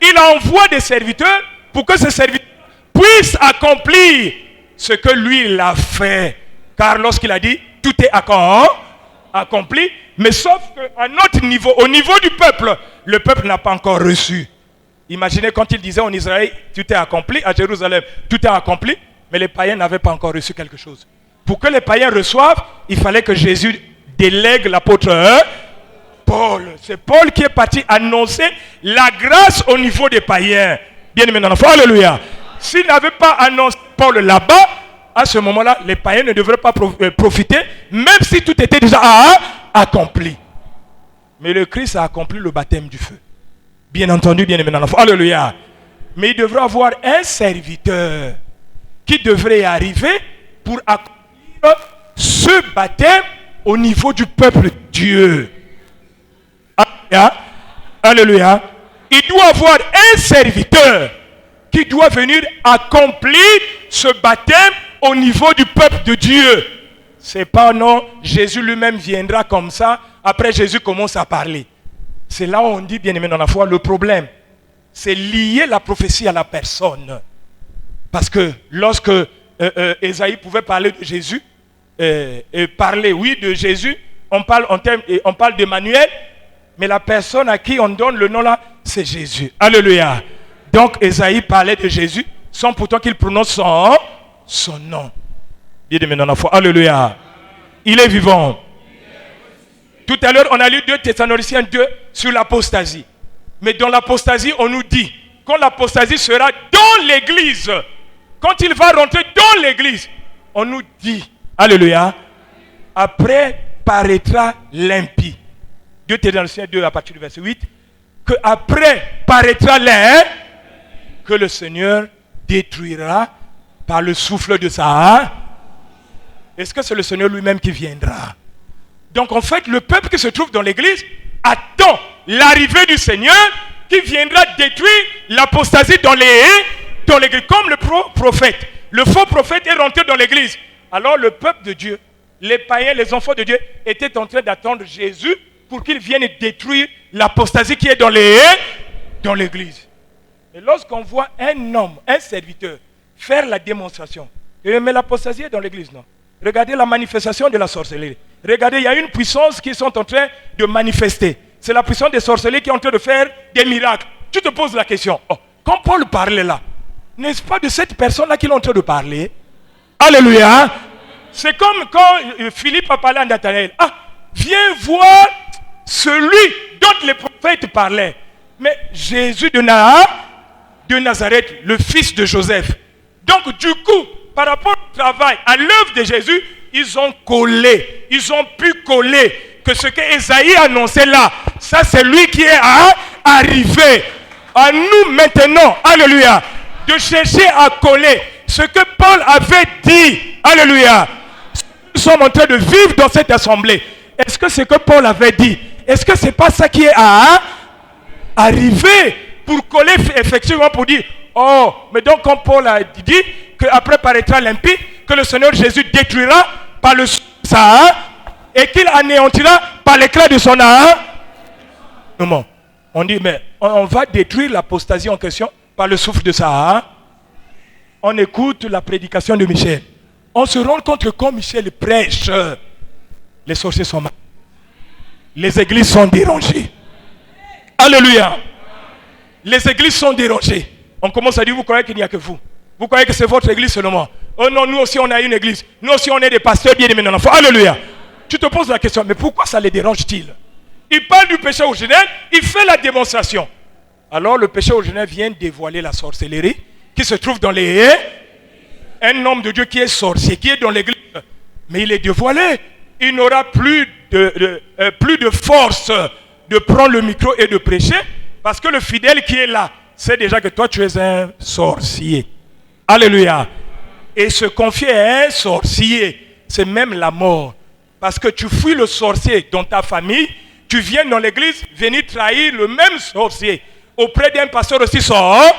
Il envoie des serviteurs pour que ces serviteurs puissent accomplir ce que lui il a fait. Car lorsqu'il a dit tout est accompli, mais sauf qu'à notre niveau, au niveau du peuple, le peuple n'a pas encore reçu. Imaginez quand il disait en Israël tout est accompli, à Jérusalem tout est accompli, mais les païens n'avaient pas encore reçu quelque chose. Pour que les païens reçoivent, il fallait que Jésus délègue l'apôtre Paul. C'est Paul qui est parti annoncer la grâce au niveau des païens. Bien aimé dans la foi, alléluia. S'il n'avait pas annoncé Paul là-bas, à ce moment-là, les païens ne devraient pas profiter, même si tout était déjà accompli. Mais le Christ a accompli le baptême du feu. Bien entendu, bien aimé dans la foi, alléluia. Mais il devrait avoir un serviteur qui devrait arriver pour accomplir ce baptême au niveau du peuple de Dieu. Alléluia. Alléluia. Il doit avoir un serviteur qui doit venir accomplir ce baptême au niveau du peuple de Dieu. C'est pas non, Jésus lui-même viendra comme ça, après Jésus commence à parler. C'est là où on dit, bien aimé dans la foi, le problème, c'est lier la prophétie à la personne. Parce que lorsque Ésaïe pouvait parler de Jésus, et parler, oui, de Jésus, on parle d'Emmanuel, mais la personne à qui on donne le nom là, c'est Jésus. Alléluia. Donc Ésaïe parlait de Jésus sans pourtant qu'il prononce son nom. Dieu de dans la foi. Alléluia. Il est vivant. Tout à l'heure, on a lu 2 Thessaloniciens 2 sur l'apostasie. Mais dans l'apostasie, on nous dit, quand l'apostasie sera dans l'église, quand il va rentrer dans l'église, on nous dit, alléluia, après paraîtra l'impie. 2 Thessaloniciens 2 à partir du verset 8, que après paraîtra l'impie, que le Seigneur détruira par le souffle de sa. Est-ce que c'est le Seigneur lui-même qui viendra? Donc en fait, le peuple qui se trouve dans l'église attend l'arrivée du Seigneur qui viendra détruire l'apostasie dans l'église. Comme le prophète, le faux prophète est rentré dans l'église. Alors le peuple de Dieu, les païens, les enfants de Dieu étaient en train d'attendre Jésus pour qu'il vienne détruire l'apostasie qui est dans l'église. Et lorsqu'on voit un homme, un serviteur, faire la démonstration, mais l'apostasie est dans l'église, non? Regardez la manifestation de la sorcellerie. Regardez, il y a une puissance qui sont en train de manifester. C'est la puissance des sorcelleries qui est en train de faire des miracles. Tu te poses la question, quand Paul parlait là, n'est-ce pas de cette personne-là qu'il est en train de parler? Alléluia. C'est comme quand Philippe a parlé à Nathanaël. Viens voir celui dont les prophètes parlaient. Mais Jésus de Nazareth, le fils de Joseph. Donc du coup, par rapport au travail, à l'œuvre de Jésus, ils ont pu coller que ce que Ésaïe annonçait là, ça c'est lui qui est arrivé. À nous maintenant, alléluia, de chercher à coller ce que Paul avait dit, alléluia. Nous sommes en train de vivre dans cette assemblée. Est-ce que c'est que Paul avait dit? Est-ce que c'est pas ça qui est arrivé pour coller effectivement pour dire, mais donc comme Paul a dit qu'après paraîtra l'impie, que le Seigneur Jésus détruira par le sa et qu'il anéantira par l'éclat de son âme. On dit, mais on va détruire l'apostasie en question par le souffle de sa. On écoute la prédication de Michel. On se rend compte que quand Michel prêche, les sorciers sont mal. Les églises sont dérangées. Alléluia. Les églises sont dérangées. On commence à dire, vous croyez qu'il n'y a que vous? Vous croyez que c'est votre église seulement? Oh non, nous aussi on a une église. Nous aussi on est des pasteurs bien aimés dans l'enfant. Alléluia. Tu te poses la question, mais pourquoi ça les dérange-t-il? Il parle du péché originel, il fait la démonstration. Alors le péché originel vient dévoiler la sorcellerie qui se trouve dans les... Un homme de Dieu qui est sorcier, qui est dans l'église. Mais il est dévoilé. Il n'aura plus de force de prendre le micro et de prêcher. Parce que le fidèle qui est là, sait déjà que toi tu es un sorcier. Alléluia. Et se confier à un sorcier, c'est même la mort. Parce que tu fuis le sorcier dans ta famille, tu viens dans l'église, venir trahir le même sorcier auprès d'un pasteur aussi sort.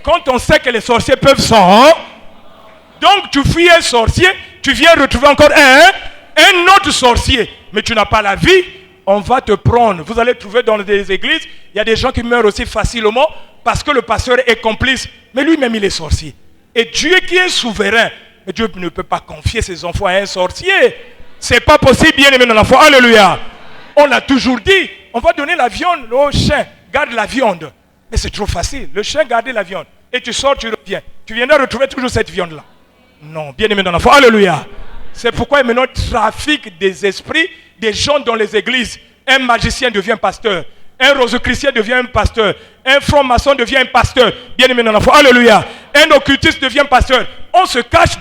Quand on sait que les sorciers peuvent sortir, donc tu fuis un sorcier, tu viens retrouver encore un autre sorcier, mais tu n'as pas la vie, on va te prendre. Vous allez trouver dans des églises, il y a des gens qui meurent aussi facilement parce que le pasteur est complice, mais lui-même il est sorcier. Et Dieu qui est souverain, mais Dieu ne peut pas confier ses enfants à un sorcier. C'est pas possible, bien aimé dans la foi. Alléluia. On l'a toujours dit, on va donner la viande au chien, garde la viande. Mais c'est trop facile, le chien garde la viande. Et tu sors, tu reviens. Tu viendras retrouver toujours cette viande-là. Non, bien aimé dans la foi. Alléluia. C'est pourquoi maintenant trafic des esprits, des gens dans les églises. Un magicien devient pasteur. Un rosicrucien devient un pasteur. Un franc-maçon devient un pasteur. Bien aimé dans la foi. Alléluia. Un occultiste devient pasteur. On se cache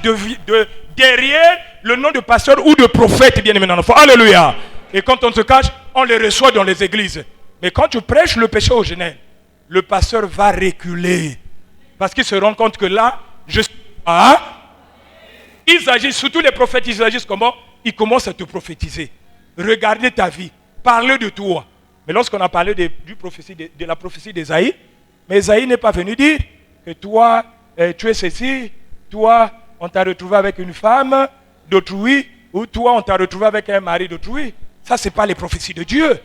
derrière le nom de pasteur ou de prophète. Bien aimé dans la foi. Alléluia. Et quand on se cache, on les reçoit dans les églises. Mais quand tu prêches le péché originel, le pasteur va reculer. Parce qu'il se rend compte que là, je suis... Ils agissent, surtout les prophètes, ils agissent comment? Ils commencent à te prophétiser. Regardez ta vie, parlez de toi. Mais lorsqu'on a parlé de la prophétie d'Ésaïe, mais Ésaïe n'est pas venu dire que toi, tu es ceci, toi, on t'a retrouvé avec une femme d'autrui, ou toi, on t'a retrouvé avec un mari d'autrui. Ça, ce n'est pas les prophéties de Dieu.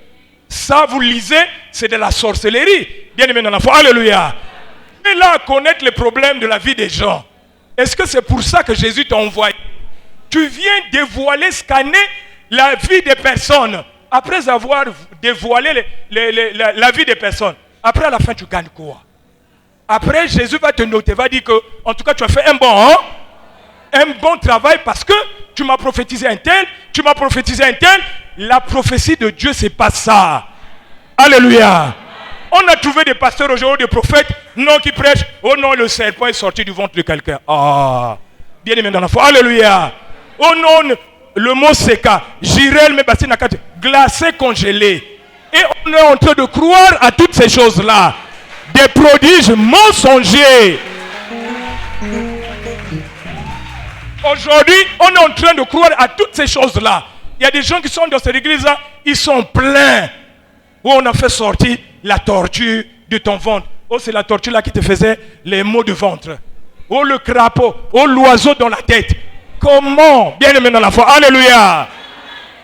Ça, vous lisez, c'est de la sorcellerie. Bien aimé dans la foi, alléluia. Mais là, à connaître les problèmes de la vie des gens, est-ce que c'est pour ça que Jésus t'a envoyé? Tu viens dévoiler, scanner la vie des personnes. Après avoir dévoilé la vie des personnes, après à la fin, tu gagnes quoi? Après, Jésus va te noter, va dire que, en tout cas, tu as fait un bon travail parce que tu m'as prophétisé un tel, tu m'as prophétisé un tel. La prophétie de Dieu, c'est pas ça. Alléluia. On a trouvé des pasteurs aujourd'hui, des prophètes, non, qui prêchent. Oh non, le serpent est sorti du ventre de quelqu'un. Ah, bien aimé dans la foi. Alléluia. Oh non, le mot seka, jirel, me basi nakate, glacé, congelé. Et on est en train de croire à toutes ces choses-là. Des prodiges mensongers. Aujourd'hui, on est en train de croire à toutes ces choses-là. Il y a des gens qui sont dans cette église-là, ils sont pleins. Où on a fait sortir la tortue de ton ventre. Oh, c'est la tortue là qui te faisait les maux de ventre. Oh, le crapaud. Oh, l'oiseau dans la tête. Comment? Bien aimé dans la foi. Alléluia.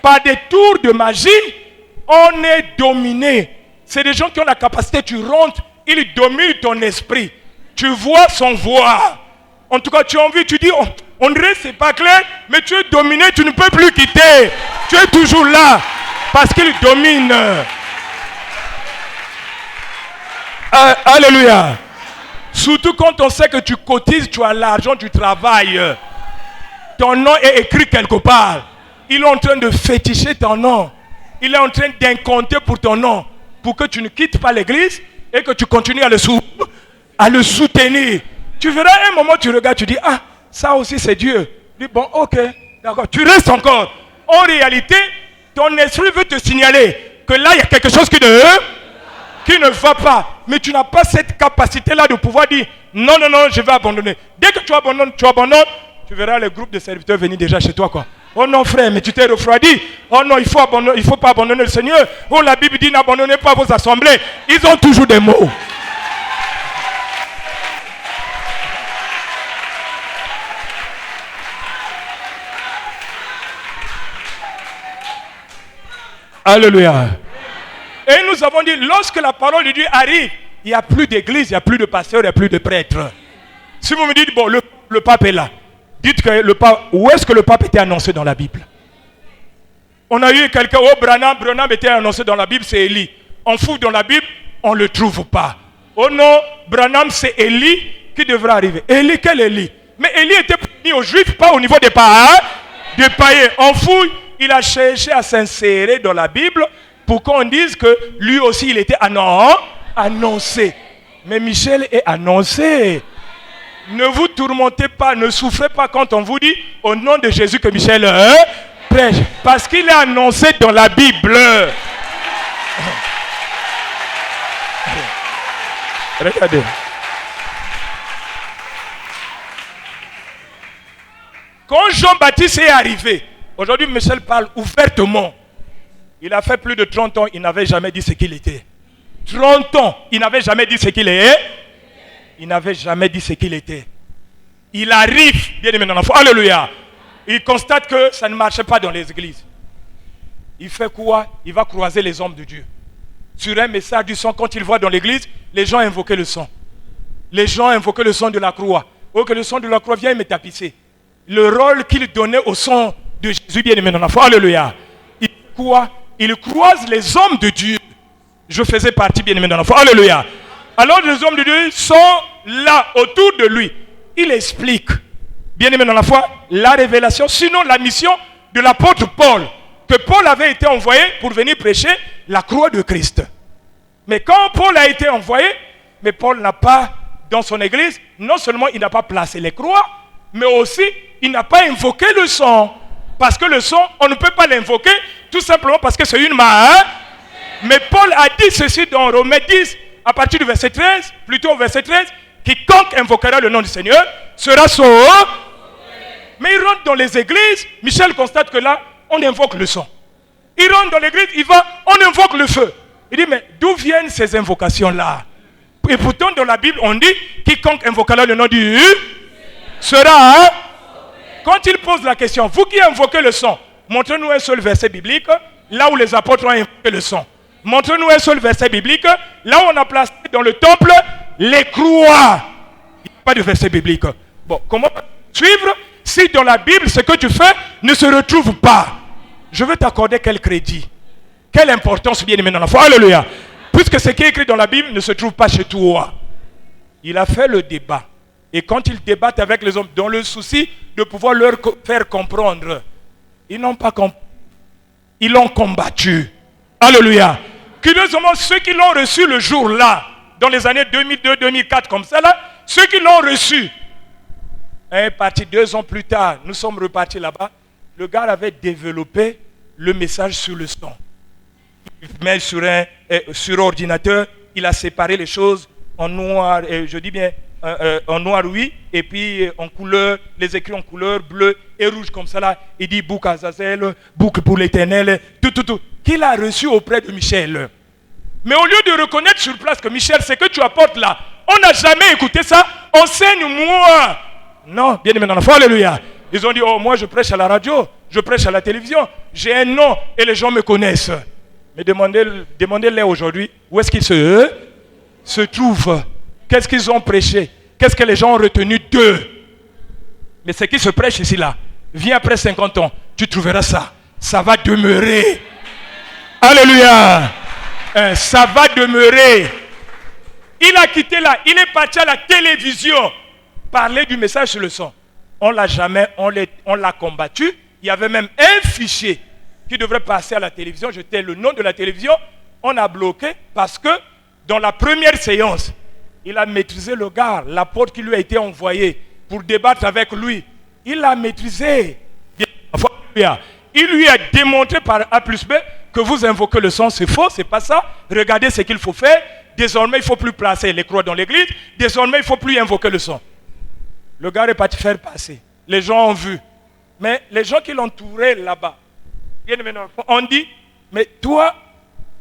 Par des tours de magie, on est dominé. C'est des gens qui ont la capacité, tu rentres, ils dominent ton esprit. Tu vois sans voir. En tout cas, tu as envie, tu dis, oh, on dirait que c'est pas clair, mais tu es dominé, tu ne peux plus quitter. Tu es toujours là, parce qu'il domine. Alléluia. Surtout quand on sait que tu cotises, tu as l'argent du travail. Ton nom est écrit quelque part. Il est en train de féticher ton nom. Il est en train d'incanter pour ton nom. Pour que tu ne quittes pas l'église et que tu continues à le soutenir. Tu verras un moment, tu regardes, tu dis, ah, ça aussi c'est Dieu. Tu dis, bon, ok, d'accord. Tu restes encore. En réalité, ton esprit veut te signaler que là, il y a quelque chose qui ne va pas. Mais tu n'as pas cette capacité-là de pouvoir dire, non, non, non, je vais abandonner. Dès que tu abandonnes, tu verras les groupes de serviteurs venir déjà chez toi, quoi. Oh non, frère, mais tu t'es refroidi. Oh non, il faut pas abandonner le Seigneur. Oh, la Bible dit, n'abandonnez pas vos assemblées. Ils ont toujours des mots. Alléluia. Et nous avons dit, lorsque la parole de Dieu arrive, il n'y a plus d'église, il n'y a plus de pasteurs, il n'y a plus de prêtres. Si vous me dites, bon, le pape est là, dites que le pape, où est-ce que le pape était annoncé dans la Bible? On a eu quelqu'un, oh, Branham était annoncé dans la Bible, c'est Élie. On fouille dans la Bible, on ne le trouve pas. Oh non, Branham, c'est Élie qui devrait arriver. Élie, quel Élie? Mais Élie était mis aux Juifs, pas au niveau des païens. On fouille, il a cherché à s'insérer dans la Bible pour qu'on dise que lui aussi il était annoncé. Mais Michel est annoncé. Ne vous tourmentez pas, ne souffrez pas quand on vous dit au nom de Jésus que Michel prêche. Parce qu'il est annoncé dans la Bible. Regardez. Quand Jean-Baptiste est arrivé, aujourd'hui Michel parle ouvertement. Il a fait plus de 30 ans, il n'avait jamais dit ce qu'il était. 30 ans, il n'avait jamais dit ce qu'il est. Il n'avait jamais dit ce qu'il était. Il arrive, bien aimé dans la foi, alléluia. il constate que ça ne marchait pas dans les églises. Il fait quoi? Il va croiser les hommes de Dieu. Sur un message du sang, quand il voit dans l'église, les gens invoquaient le sang. Les gens invoquaient le sang de la croix. Oh, que le sang de la croix vienne me tapisser. Le rôle qu'il donnait au sang de Jésus, bien aimé dans la foi. Alléluia. Il quoi? Il croise les hommes de Dieu. Je faisais partie, bien aimé dans la foi. Alléluia. Alors les hommes de Dieu sont là, autour de lui. Il explique, bien aimé dans la foi, la révélation, sinon la mission de l'apôtre Paul. Que Paul avait été envoyé pour venir prêcher la croix de Christ. Mais quand Paul a été envoyé, mais Paul n'a pas, dans son église, non seulement il n'a pas placé les croix, mais aussi il n'a pas invoqué le sang. Parce que le sang, on ne peut pas l'invoquer, tout simplement parce que c'est une main. Mais Paul a dit ceci dans Romains 10, à partir du verset 13, plutôt au verset 13, quiconque invoquera le nom du Seigneur sera sauvé. Mais il rentre dans les églises, Michel constate que là, on invoque le sang. Il rentre dans l'église, on invoque le feu. Il dit, mais d'où viennent ces invocations-là? Et pourtant, dans la Bible, on dit, quiconque invoquera le nom du sera. Quand il pose la question, vous qui invoquez le sang, montrez-nous un seul verset biblique, là où les apôtres ont invoqué le sang. Montrez-nous un seul verset biblique, là où on a placé dans le temple les croix. Il n'y a pas de verset biblique. Bon, comment suivre si dans la Bible, ce que tu fais ne se retrouve pas? Je veux t'accorder quel crédit, quelle importance, bien aimé dans la foi. Alléluia. Puisque ce qui est écrit dans la Bible ne se trouve pas chez toi. Il a fait le débat. Et quand il débat avec les hommes, dans le souci de pouvoir leur faire comprendre, ils n'ont pas compris. Ils l'ont combattu. Alléluia. Curieusement, ceux qui l'ont reçu le jour-là, dans les années 2002-2004, comme ça là, ceux qui l'ont reçu, est parti 2 ans plus tard, nous sommes repartis là-bas. Le gars avait développé le message sur le son. Il met sur ordinateur, il a séparé les choses en noir, je dis bien en noir oui, et puis en couleur, les écrits en couleur bleu et rouge comme ça là. Il dit bouc Azazel, bouc pour l'éternel, tout, qu'il a reçu auprès de Michel. Mais au lieu de reconnaître sur place que Michel, ce que tu apportes là, on n'a jamais écouté ça, enseigne-moi. Non, bien aimé dans la foi, alléluia. Ils ont dit, oh moi je prêche à la radio, je prêche à la télévision, j'ai un nom et les gens me connaissent. Mais demandez-leur aujourd'hui, où est-ce qu'ils se trouvent? Qu'est-ce qu'ils ont prêché? Qu'est-ce que les gens ont retenu d'eux? Mais ce qui se prêche ici là, viens après 50 ans, tu trouveras ça. Ça va demeurer. Alléluia. Ça va demeurer. Il a quitté là, il est parti à la télévision parler du message sur le son. On l'a combattu. Il y avait même un fichier qui devrait passer à la télévision. J'étais le nom de la télévision. On a bloqué parce que dans la première séance, il a maîtrisé le gars, l'apôtre qui lui a été envoyé pour débattre avec lui. Il l'a maîtrisé. Il lui a démontré par A plus B que vous invoquez le sang, c'est faux, c'est pas ça. Regardez ce qu'il faut faire. Désormais, il ne faut plus placer les croix dans l'église. Désormais, il ne faut plus invoquer le sang. Le gars est parti faire passer. Les gens ont vu. Mais les gens qui l'entouraient là-bas, on dit, mais toi,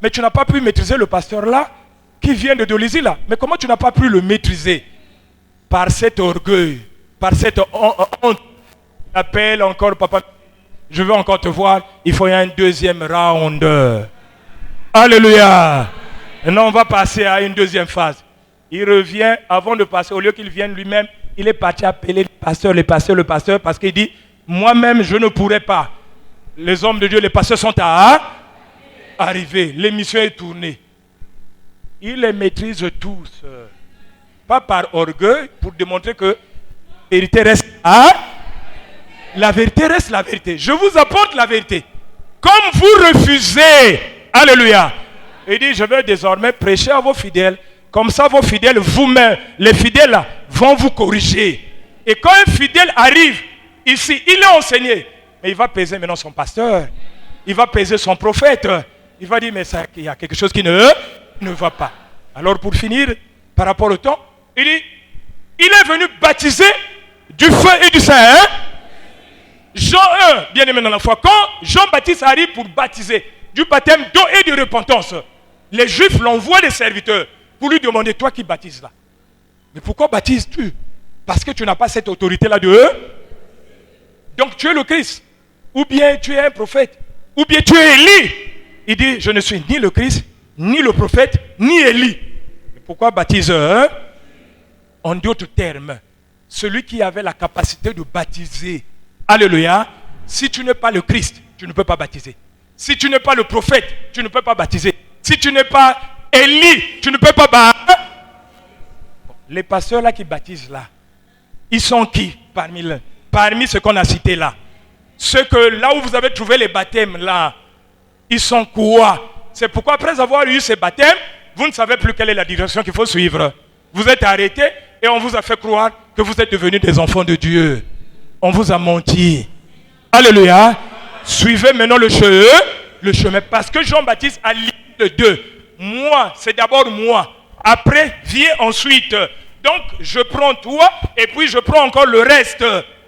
mais tu n'as pas pu maîtriser le pasteur là, qui vient de Dolisie là. Mais comment tu n'as pas pu le maîtriser? Par cet orgueil, par cette honte. Il appelle encore, papa, je veux encore te voir, il faut un deuxième round. Alléluia. Maintenant, on va passer à une deuxième phase. Il revient, avant de passer, au lieu qu'il vienne lui-même, il est parti appeler le pasteur, parce qu'il dit, moi-même, je ne pourrais pas. Les hommes de Dieu, les pasteurs sont arrivés. L'émission est tournée. Il les maîtrise tous. Pas par orgueil, pour démontrer que la vérité reste la vérité reste la vérité. Je vous apporte la vérité. Comme vous refusez, alléluia. Il dit, je vais désormais prêcher à vos fidèles. Comme ça, vos fidèles, vous-même, les fidèles là, vont vous corriger. Et quand un fidèle arrive ici, il est enseigné. Mais il va peser maintenant son pasteur. Il va peser son prophète. Il va dire, mais ça, il y a quelque chose qui ne va pas. Alors pour finir, par rapport au temps, il dit, il est venu baptiser du feu et du sang. Jean 1, bien aimé dans la foi, quand Jean-Baptiste arrive pour baptiser du baptême d'eau et de repentance, les Juifs l'envoient des serviteurs pour lui demander, toi qui baptises là, mais pourquoi baptises-tu? Parce que tu n'as pas cette autorité-là Donc tu es le Christ. Ou bien tu es un prophète. Ou bien tu es Élie. Il dit, je ne suis ni le Christ, ni le prophète, ni Élie. Pourquoi baptiseur? En d'autres termes, celui qui avait la capacité de baptiser. Alléluia. Si tu n'es pas le Christ, tu ne peux pas baptiser. Si tu n'es pas le prophète, tu ne peux pas baptiser. Si tu n'es pas Élie, tu ne peux pas baptiser. Les pasteurs là qui baptisent là, ils sont qui parmi ceux qu'on a cités là? Ceux que là où vous avez trouvé les baptêmes là, ils sont quoi? C'est pourquoi après avoir eu ces baptêmes, vous ne savez plus quelle est la direction qu'il faut suivre. Vous êtes arrêtés et on vous a fait croire que vous êtes devenus des enfants de Dieu. On vous a menti. Alléluia. Suivez maintenant le chemin. Parce que Jean-Baptiste a lié les deux. Moi, c'est d'abord moi. Après, vient ensuite. Donc, je prends toi et puis je prends encore le reste.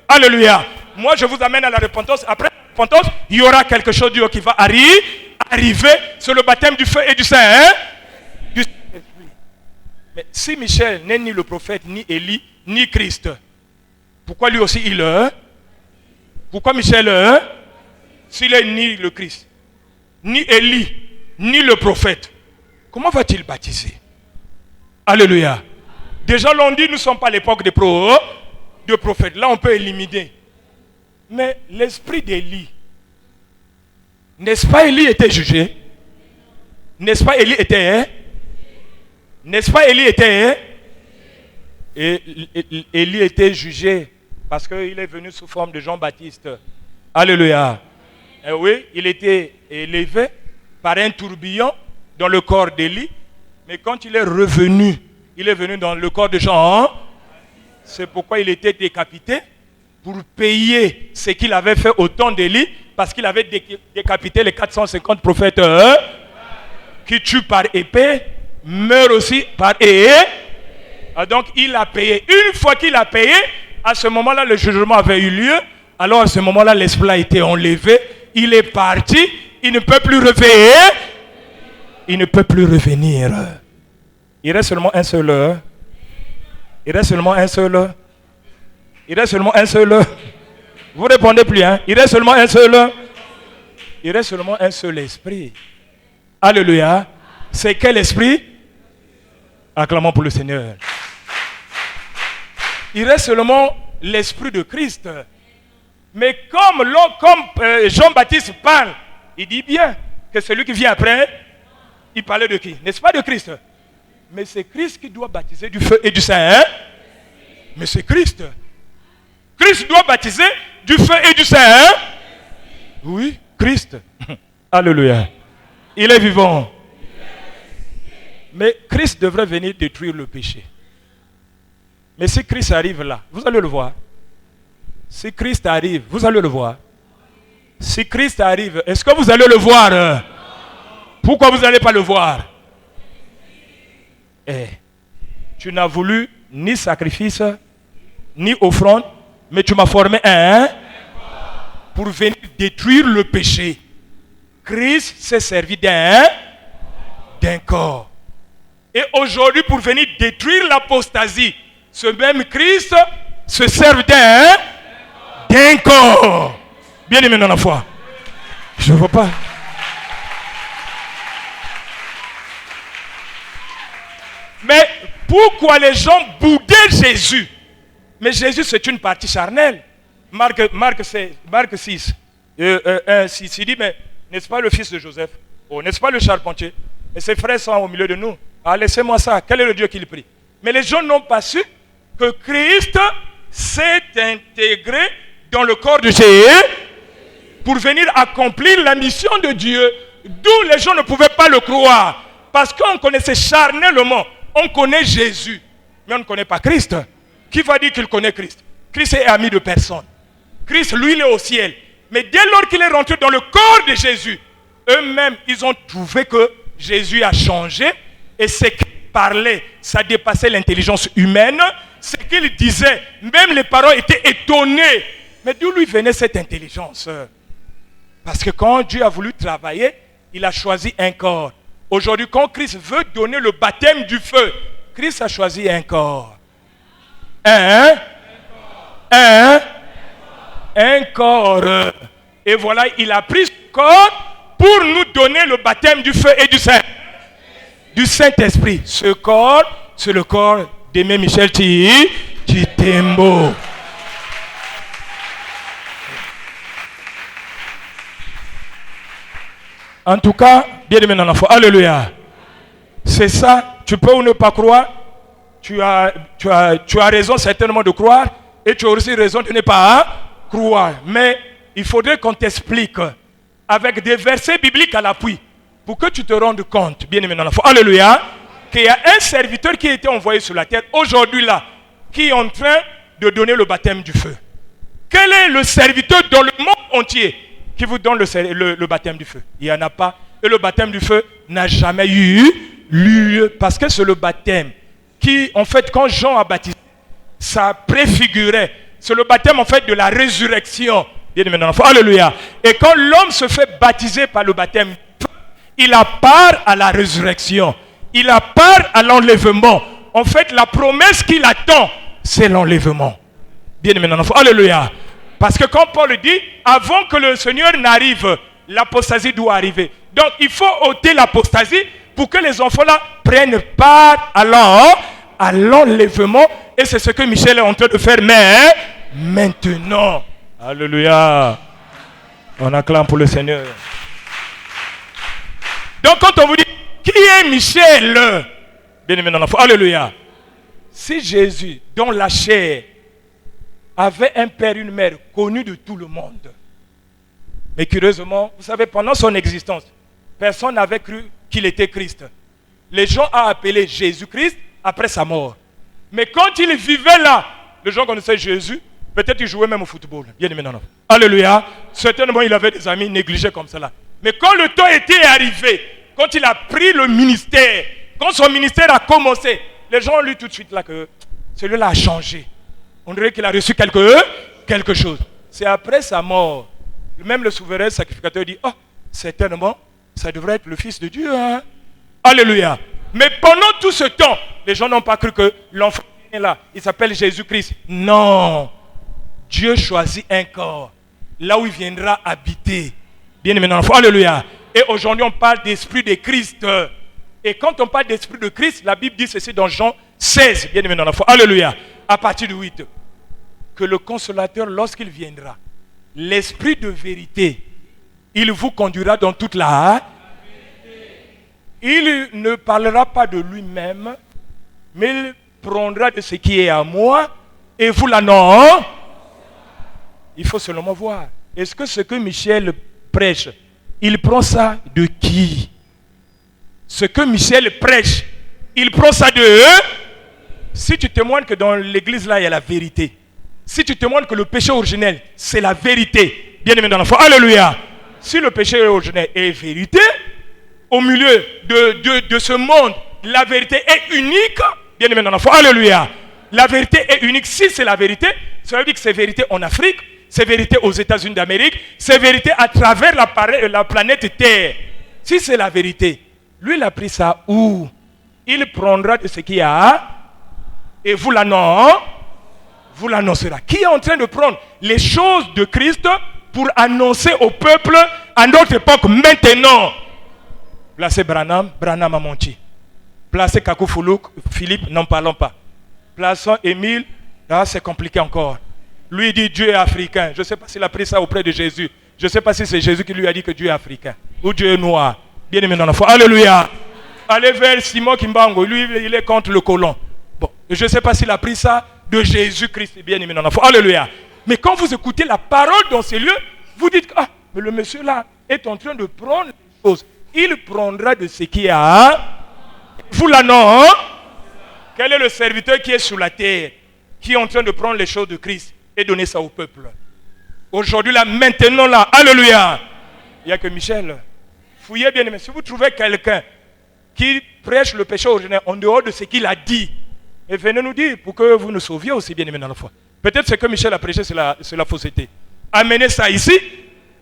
Alléluia. Moi, je vous amène à la repentance. Après la repentance, il y aura quelque chose de Dieu qui va arriver. C'est le baptême du feu et du Saint. Mais si Michel n'est ni le prophète, ni Élie, ni Christ, pourquoi lui aussi il est? Pourquoi Michel est? S'il est ni le Christ, ni Élie, ni le prophète, comment va-t-il baptiser? Alléluia. Déjà l'on dit, nous ne sommes pas à l'époque des prophètes. Là on peut éliminer. Mais l'esprit d'Élie, n'est-ce pas Élie était jugé? N'est-ce pas Élie était? N'est-ce pas Élie était? Et Élie était jugé parce qu'il est venu sous forme de Jean-Baptiste. Alléluia. Et oui, il était élevé par un tourbillon dans le corps d'Élie. Mais quand il est revenu dans le corps de Jean. C'est pourquoi il était décapité pour payer ce qu'il avait fait au temps d'Élie, parce qu'il avait décapité les 450 prophètes qui tuent par épée, meurent aussi par épée. Donc il a payé. Une fois qu'il a payé, à ce moment-là, le jugement avait eu lieu. Alors à ce moment-là, l'esprit a été enlevé. Il est parti. Il ne peut plus revenir. Il ne peut plus revenir. Il reste seulement un seul. Il reste seulement un seul. Il reste seulement un seul. Vous ne répondez plus, hein? Il reste seulement un seul. Il reste seulement un seul esprit. Alléluia. C'est quel esprit? Acclamons pour le Seigneur. Il reste seulement l'esprit de Christ. Mais comme Jean-Baptiste parle, il dit bien que celui qui vient après, il parlait de qui? N'est-ce pas de Christ? Mais c'est Christ qui doit baptiser du feu et du Saint. Mais c'est Christ. Christ doit baptiser du feu et du Saint. Oui, Christ. Alléluia. Il est vivant. Mais Christ devrait venir détruire le péché. Mais si Christ arrive là, vous allez le voir. Si Christ arrive, vous allez le voir. Si Christ arrive, est-ce que vous allez le voir? Pourquoi vous n'allez pas le voir? Tu n'as voulu ni sacrifice, ni offrande, mais tu m'as formé pour venir détruire le péché. Christ s'est servi d'un corps. Et aujourd'hui, pour venir détruire l'apostasie, ce même Christ se sert d'un corps. Bien aimé dans la foi. Je ne vois pas. Mais pourquoi les gens boudaient Jésus? Mais Jésus, c'est une partie charnelle. Marc 6. 6, il dit, mais n'est-ce pas le fils de Joseph? Oh, n'est-ce pas le charpentier? Mais ses frères sont au milieu de nous. Ah, laissez-moi ça. Quel est le Dieu qu'il prie? Mais les gens n'ont pas su que Christ s'est intégré dans le corps de Jésus pour venir accomplir la mission de Dieu. D'où les gens ne pouvaient pas le croire. Parce qu'on connaissait charnellement. On connaît Jésus, mais on ne connaît pas Christ. Qui va dire qu'il connaît Christ? Christ est ami de personne. Christ, lui, il est au ciel. Mais dès lors qu'il est rentré dans le corps de Jésus, eux-mêmes, ils ont trouvé que Jésus a changé. Et ce qu'il parlait, ça dépassait l'intelligence humaine. Ce qu'il disait, même les parents étaient étonnés. Mais d'où lui venait cette intelligence? Parce que quand Dieu a voulu travailler, il a choisi un corps. Aujourd'hui, quand Christ veut donner le baptême du feu, Christ a choisi un corps. Un un corps. Et voilà, il a pris ce corps pour nous donner le baptême du feu et du Saint-Esprit. Ce corps, c'est le corps d'Aimé Michel Chitembo. En tout cas, bien aimé dans la foi. Alléluia. C'est ça, tu peux ou ne pas croire. Tu as raison certainement de croire. Et tu as aussi raison de ne pas croire. Mais il faudrait qu'on t'explique avec des versets bibliques à l'appui pour que tu te rendes compte, bien aimé dans la foi. Alléluia. Qu'il y a un serviteur qui a été envoyé sur la terre aujourd'hui là, qui est en train de donner le baptême du feu. Quel est le serviteur dans le monde entier qui vous donne le baptême du feu? Il n'y en a pas. Et le baptême du feu n'a jamais eu lieu. Parce que c'est le baptême qui, en fait, quand Jean a baptisé, ça préfigurait. C'est le baptême, en fait, de la résurrection. Bien aimé dans la foi. Alléluia. Et quand l'homme se fait baptiser par le baptême du feu, il a part à la résurrection. Il a part à l'enlèvement. En fait, la promesse qu'il attend, c'est l'enlèvement. Bien aimé dans la foi. Alléluia. Parce que quand Paul dit, avant que le Seigneur n'arrive, l'apostasie doit arriver. Donc, il faut ôter l'apostasie pour que les enfants là prennent part à l'enlèvement. Et c'est ce que Michel est en train de faire, mais maintenant. Alléluia. On acclame pour le Seigneur. Donc, quand on vous dit, qui est Michel? Bien aimé dans la foi. Alléluia. Si Jésus, dans la chair, avait un père, une mère connus de tout le monde. Mais curieusement, vous savez, pendant son existence, personne n'avait cru qu'il était Christ. Les gens ont appelé Jésus-Christ après sa mort. Mais quand il vivait là, les gens connaissaient Jésus, peut-être il jouait même au football. Bien aimé, non. Alléluia. Certainement, il avait des amis négligés comme cela. Mais quand le temps était arrivé, quand il a pris le ministère, quand son ministère a commencé, les gens ont lu tout de suite là que celui-là a changé. On dirait qu'il a reçu quelque chose. C'est après sa mort. Même le souverain sacrificateur dit, oh, certainement, ça devrait être le Fils de Dieu. Hein? Alléluia. Mais pendant tout ce temps, les gens n'ont pas cru que l'enfant est là. Il s'appelle Jésus-Christ. Non. Dieu choisit un corps. Là où il viendra habiter. Bien aimé dans l'enfant. Alléluia. Et aujourd'hui, on parle d'esprit de Christ. Et quand on parle d'esprit de Christ, la Bible dit ceci dans Jean 16. Bien aimé dans l'enfant. Alléluia. À partir du 8. Que le consolateur, lorsqu'il viendra, l'esprit de vérité, il vous conduira dans toute la... Il ne parlera pas de lui-même, mais il prendra de ce qui est à moi et vous l'annonce. Il faut seulement voir. Est-ce que ce que Michel prêche, il prend ça de qui? Ce que Michel prêche, il prend ça de eux? Si tu témoignes que dans l'église là, il y a la vérité. Si tu témoignes que le péché originel, c'est la vérité. Bien aimé dans la foi. Alléluia. Si le péché originel est vérité, au milieu de ce monde, la vérité est unique. Bien aimé dans la foi. Alléluia. La vérité est unique. Si c'est la vérité, ça veut dire que c'est vérité en Afrique, c'est vérité aux États-Unis d'Amérique, c'est vérité à travers la planète Terre. Si c'est la vérité, lui il a pris ça où? Il prendra de ce qu'il y a et vous l'annoncera. Qui est en train de prendre les choses de Christ pour annoncer au peuple à notre époque maintenant? Placez Branham a menti. Placez Kakou Foulouk, Philippe, n'en parlons pas. Plaçons Émile, c'est compliqué encore. Lui dit Dieu est africain. Je ne sais pas s'il a pris ça auprès de Jésus. Je ne sais pas si c'est Jésus qui lui a dit que Dieu est africain. Ou Dieu est noir. Bien aimé dans la foi. Alléluia. Allez vers Simon Kimbango. Lui, il est contre le colon. Bon, je ne sais pas s'il a pris ça de Jésus-Christ. Bien aimé dans la foi. Alléluia. Mais quand vous écoutez la parole dans ces lieux, vous dites, ah, mais le monsieur là est en train de prendre les choses. Il prendra de ce qu'il y a. Vous l'annoncez. Quel est le serviteur qui est sur la terre, qui est en train de prendre les choses de Christ et donner ça au peuple? Aujourd'hui, là, maintenant, là, alléluia. Il n'y a que Michel. Fouillez bien, mais si vous trouvez quelqu'un qui prêche le péché originel en dehors de ce qu'il a dit, et venez nous dire pour que vous nous sauviez aussi, bien aimé dans la foi. Peut-être ce que Michel a prêché, c'est la fausseté. Amenez ça ici,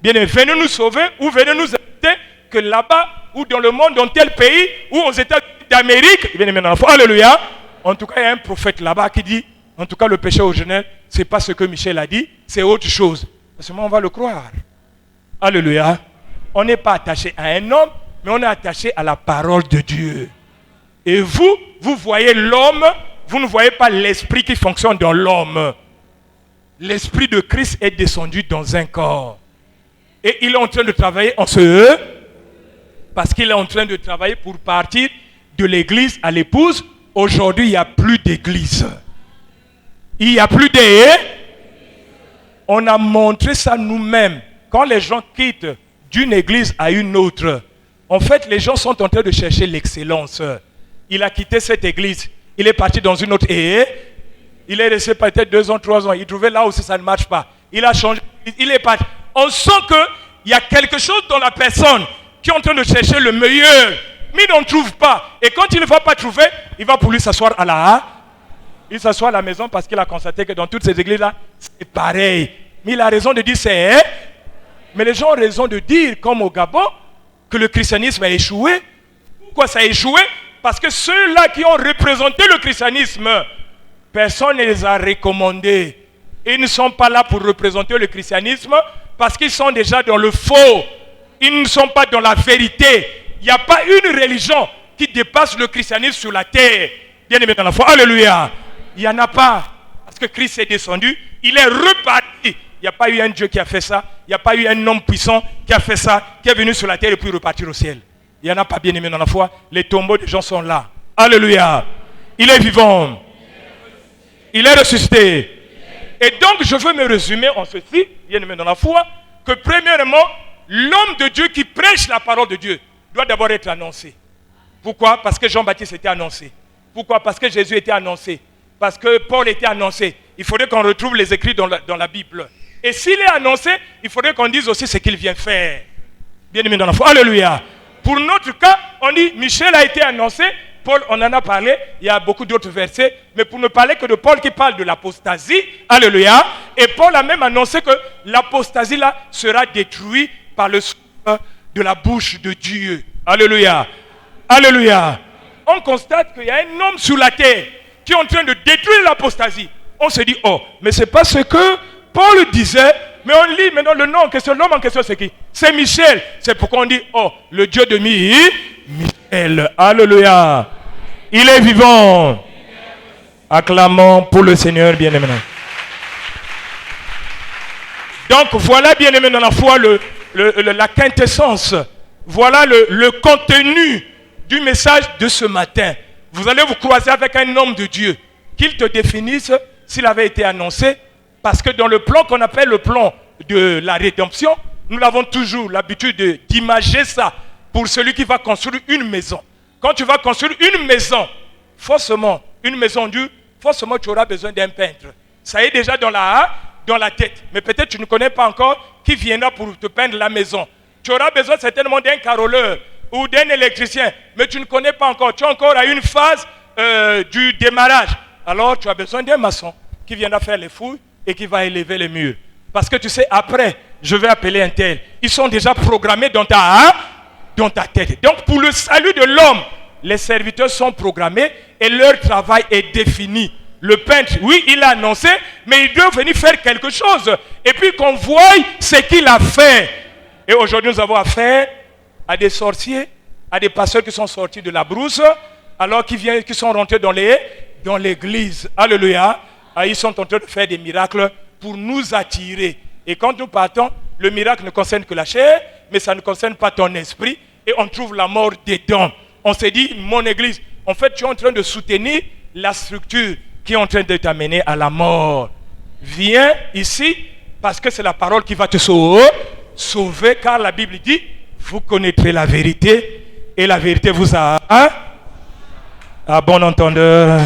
bien aimé, venez nous sauver ou venez nous inviter que là-bas ou dans le monde, dans tel pays ou aux États-Unis d'Amérique, bien aimé dans la foi, alléluia. En tout cas, il y a un prophète là-bas qui dit, en tout cas, le péché originel, ce n'est pas ce que Michel a dit, c'est autre chose. Seulement on va le croire. Alléluia. On n'est pas attaché à un homme, mais on est attaché à la parole de Dieu. Et vous voyez l'homme, vous ne voyez pas l'esprit qui fonctionne dans l'homme. L'esprit de Christ est descendu dans un corps. Et il est en train de travailler en ce... Parce qu'il est en train de travailler pour partir de l'église à l'épouse. Aujourd'hui, il n'y a plus d'église. Il n'y a plus de... On a montré ça nous-mêmes. Quand les gens quittent d'une église à une autre, en fait, les gens sont en train de chercher l'excellence. Il a quitté cette église. Il est parti dans une autre et il est resté peut-être 2 ans, 3 ans. Il trouvait là aussi ça ne marche pas. Il a changé. Il est parti. On sent qu'il y a quelque chose dans la personne qui est en train de chercher le meilleur. Mais il n'en trouve pas. Et quand il ne va pas trouver, il va pour lui s'asseoir à la... Il s'assoit à la maison parce qu'il a constaté que dans toutes ces églises-là, c'est pareil. Mais il a raison de dire c'est... Mais les gens ont raison de dire, comme au Gabon, que le christianisme a échoué. Pourquoi ça a échoué? Parce que ceux-là qui ont représenté le christianisme, personne ne les a recommandés. Ils ne sont pas là pour représenter le christianisme parce qu'ils sont déjà dans le faux. Ils ne sont pas dans la vérité. Il n'y a pas une religion qui dépasse le christianisme sur la terre. Bien aimé dans la foi. Alléluia. Il n'y en a pas. Parce que Christ est descendu. Il est reparti. Il n'y a pas eu un Dieu qui a fait ça. Il n'y a pas eu un homme puissant qui a fait ça, qui est venu sur la terre et puis repartir au ciel. Il n'y en a pas, bien aimé dans la foi. Les tombeaux des gens sont là. Alléluia. Il est vivant. Il est ressuscité. Et donc, je veux me résumer en ceci, bien aimé dans la foi, que premièrement, l'homme de Dieu qui prêche la parole de Dieu doit d'abord être annoncé. Pourquoi? Parce que Jean-Baptiste était annoncé. Pourquoi? Parce que Jésus était annoncé. Parce que Paul était annoncé. Il faudrait qu'on retrouve les écrits dans la Bible. Et s'il est annoncé, il faudrait qu'on dise aussi ce qu'il vient faire. Bien aimé dans la foi. Alléluia. Pour notre cas, on dit Michel a été annoncé. Paul, on en a parlé. Il y a beaucoup d'autres versets. Mais pour ne parler que de Paul qui parle de l'apostasie. Alléluia. Et Paul a même annoncé que l'apostasie là sera détruite par le souffle de la bouche de Dieu. Alléluia. Alléluia. On constate qu'il y a un homme sur la terre qui est en train de détruire l'apostasie. On se dit, oh, mais c'est pas ce que Paul disait. Mais on lit maintenant le nom en question. L'homme en question, c'est qui? C'est Michel. C'est pourquoi on dit, oh, le Dieu de Michel. Alléluia. Il est vivant. Acclamons pour le Seigneur, bien-aimé. Donc, voilà, bien-aimé dans la foi, la quintessence. Voilà le contenu du message de ce matin. Vous allez vous croiser avec un homme de Dieu. Qu'il te définisse s'il avait été annoncé. Parce que dans le plan qu'on appelle le plan de la rédemption, nous avons toujours l'habitude d'imager ça pour celui qui va construire une maison. Quand tu vas construire une maison, forcément, une maison dure, forcément tu auras besoin d'un peintre. Ça est déjà dans la tête. Mais peut-être tu ne connais pas encore qui viendra pour te peindre la maison. Tu auras besoin certainement d'un caroleur ou d'un électricien, mais tu ne connais pas encore. Tu es encore à une phase du démarrage. Alors tu as besoin d'un maçon qui viendra faire les fouilles et qui va élever les murs. Parce que tu sais, après, je vais appeler un tel. Ils sont déjà programmés dans ta tête. Donc pour le salut de l'homme, les serviteurs sont programmés et leur travail est défini. Le peintre, oui, il a annoncé, mais il doit venir faire quelque chose. Et puis qu'on voie ce qu'il a fait. Et aujourd'hui, nous avons affaire à des sorciers, à des pasteurs qui sont sortis de la brousse, alors qui sont rentrés dans l'église. Alléluia. Ah, ils sont en train de faire des miracles pour nous attirer. Et quand nous partons, le miracle ne concerne que la chair, mais ça ne concerne pas ton esprit. Et on trouve la mort dedans. On s'est dit, mon église, en fait, tu es en train de soutenir la structure qui est en train de t'amener à la mort. Viens ici, parce que c'est la parole qui va te sauver, car la Bible dit, vous connaîtrez la vérité, et la vérité vous a... À bon entendeur.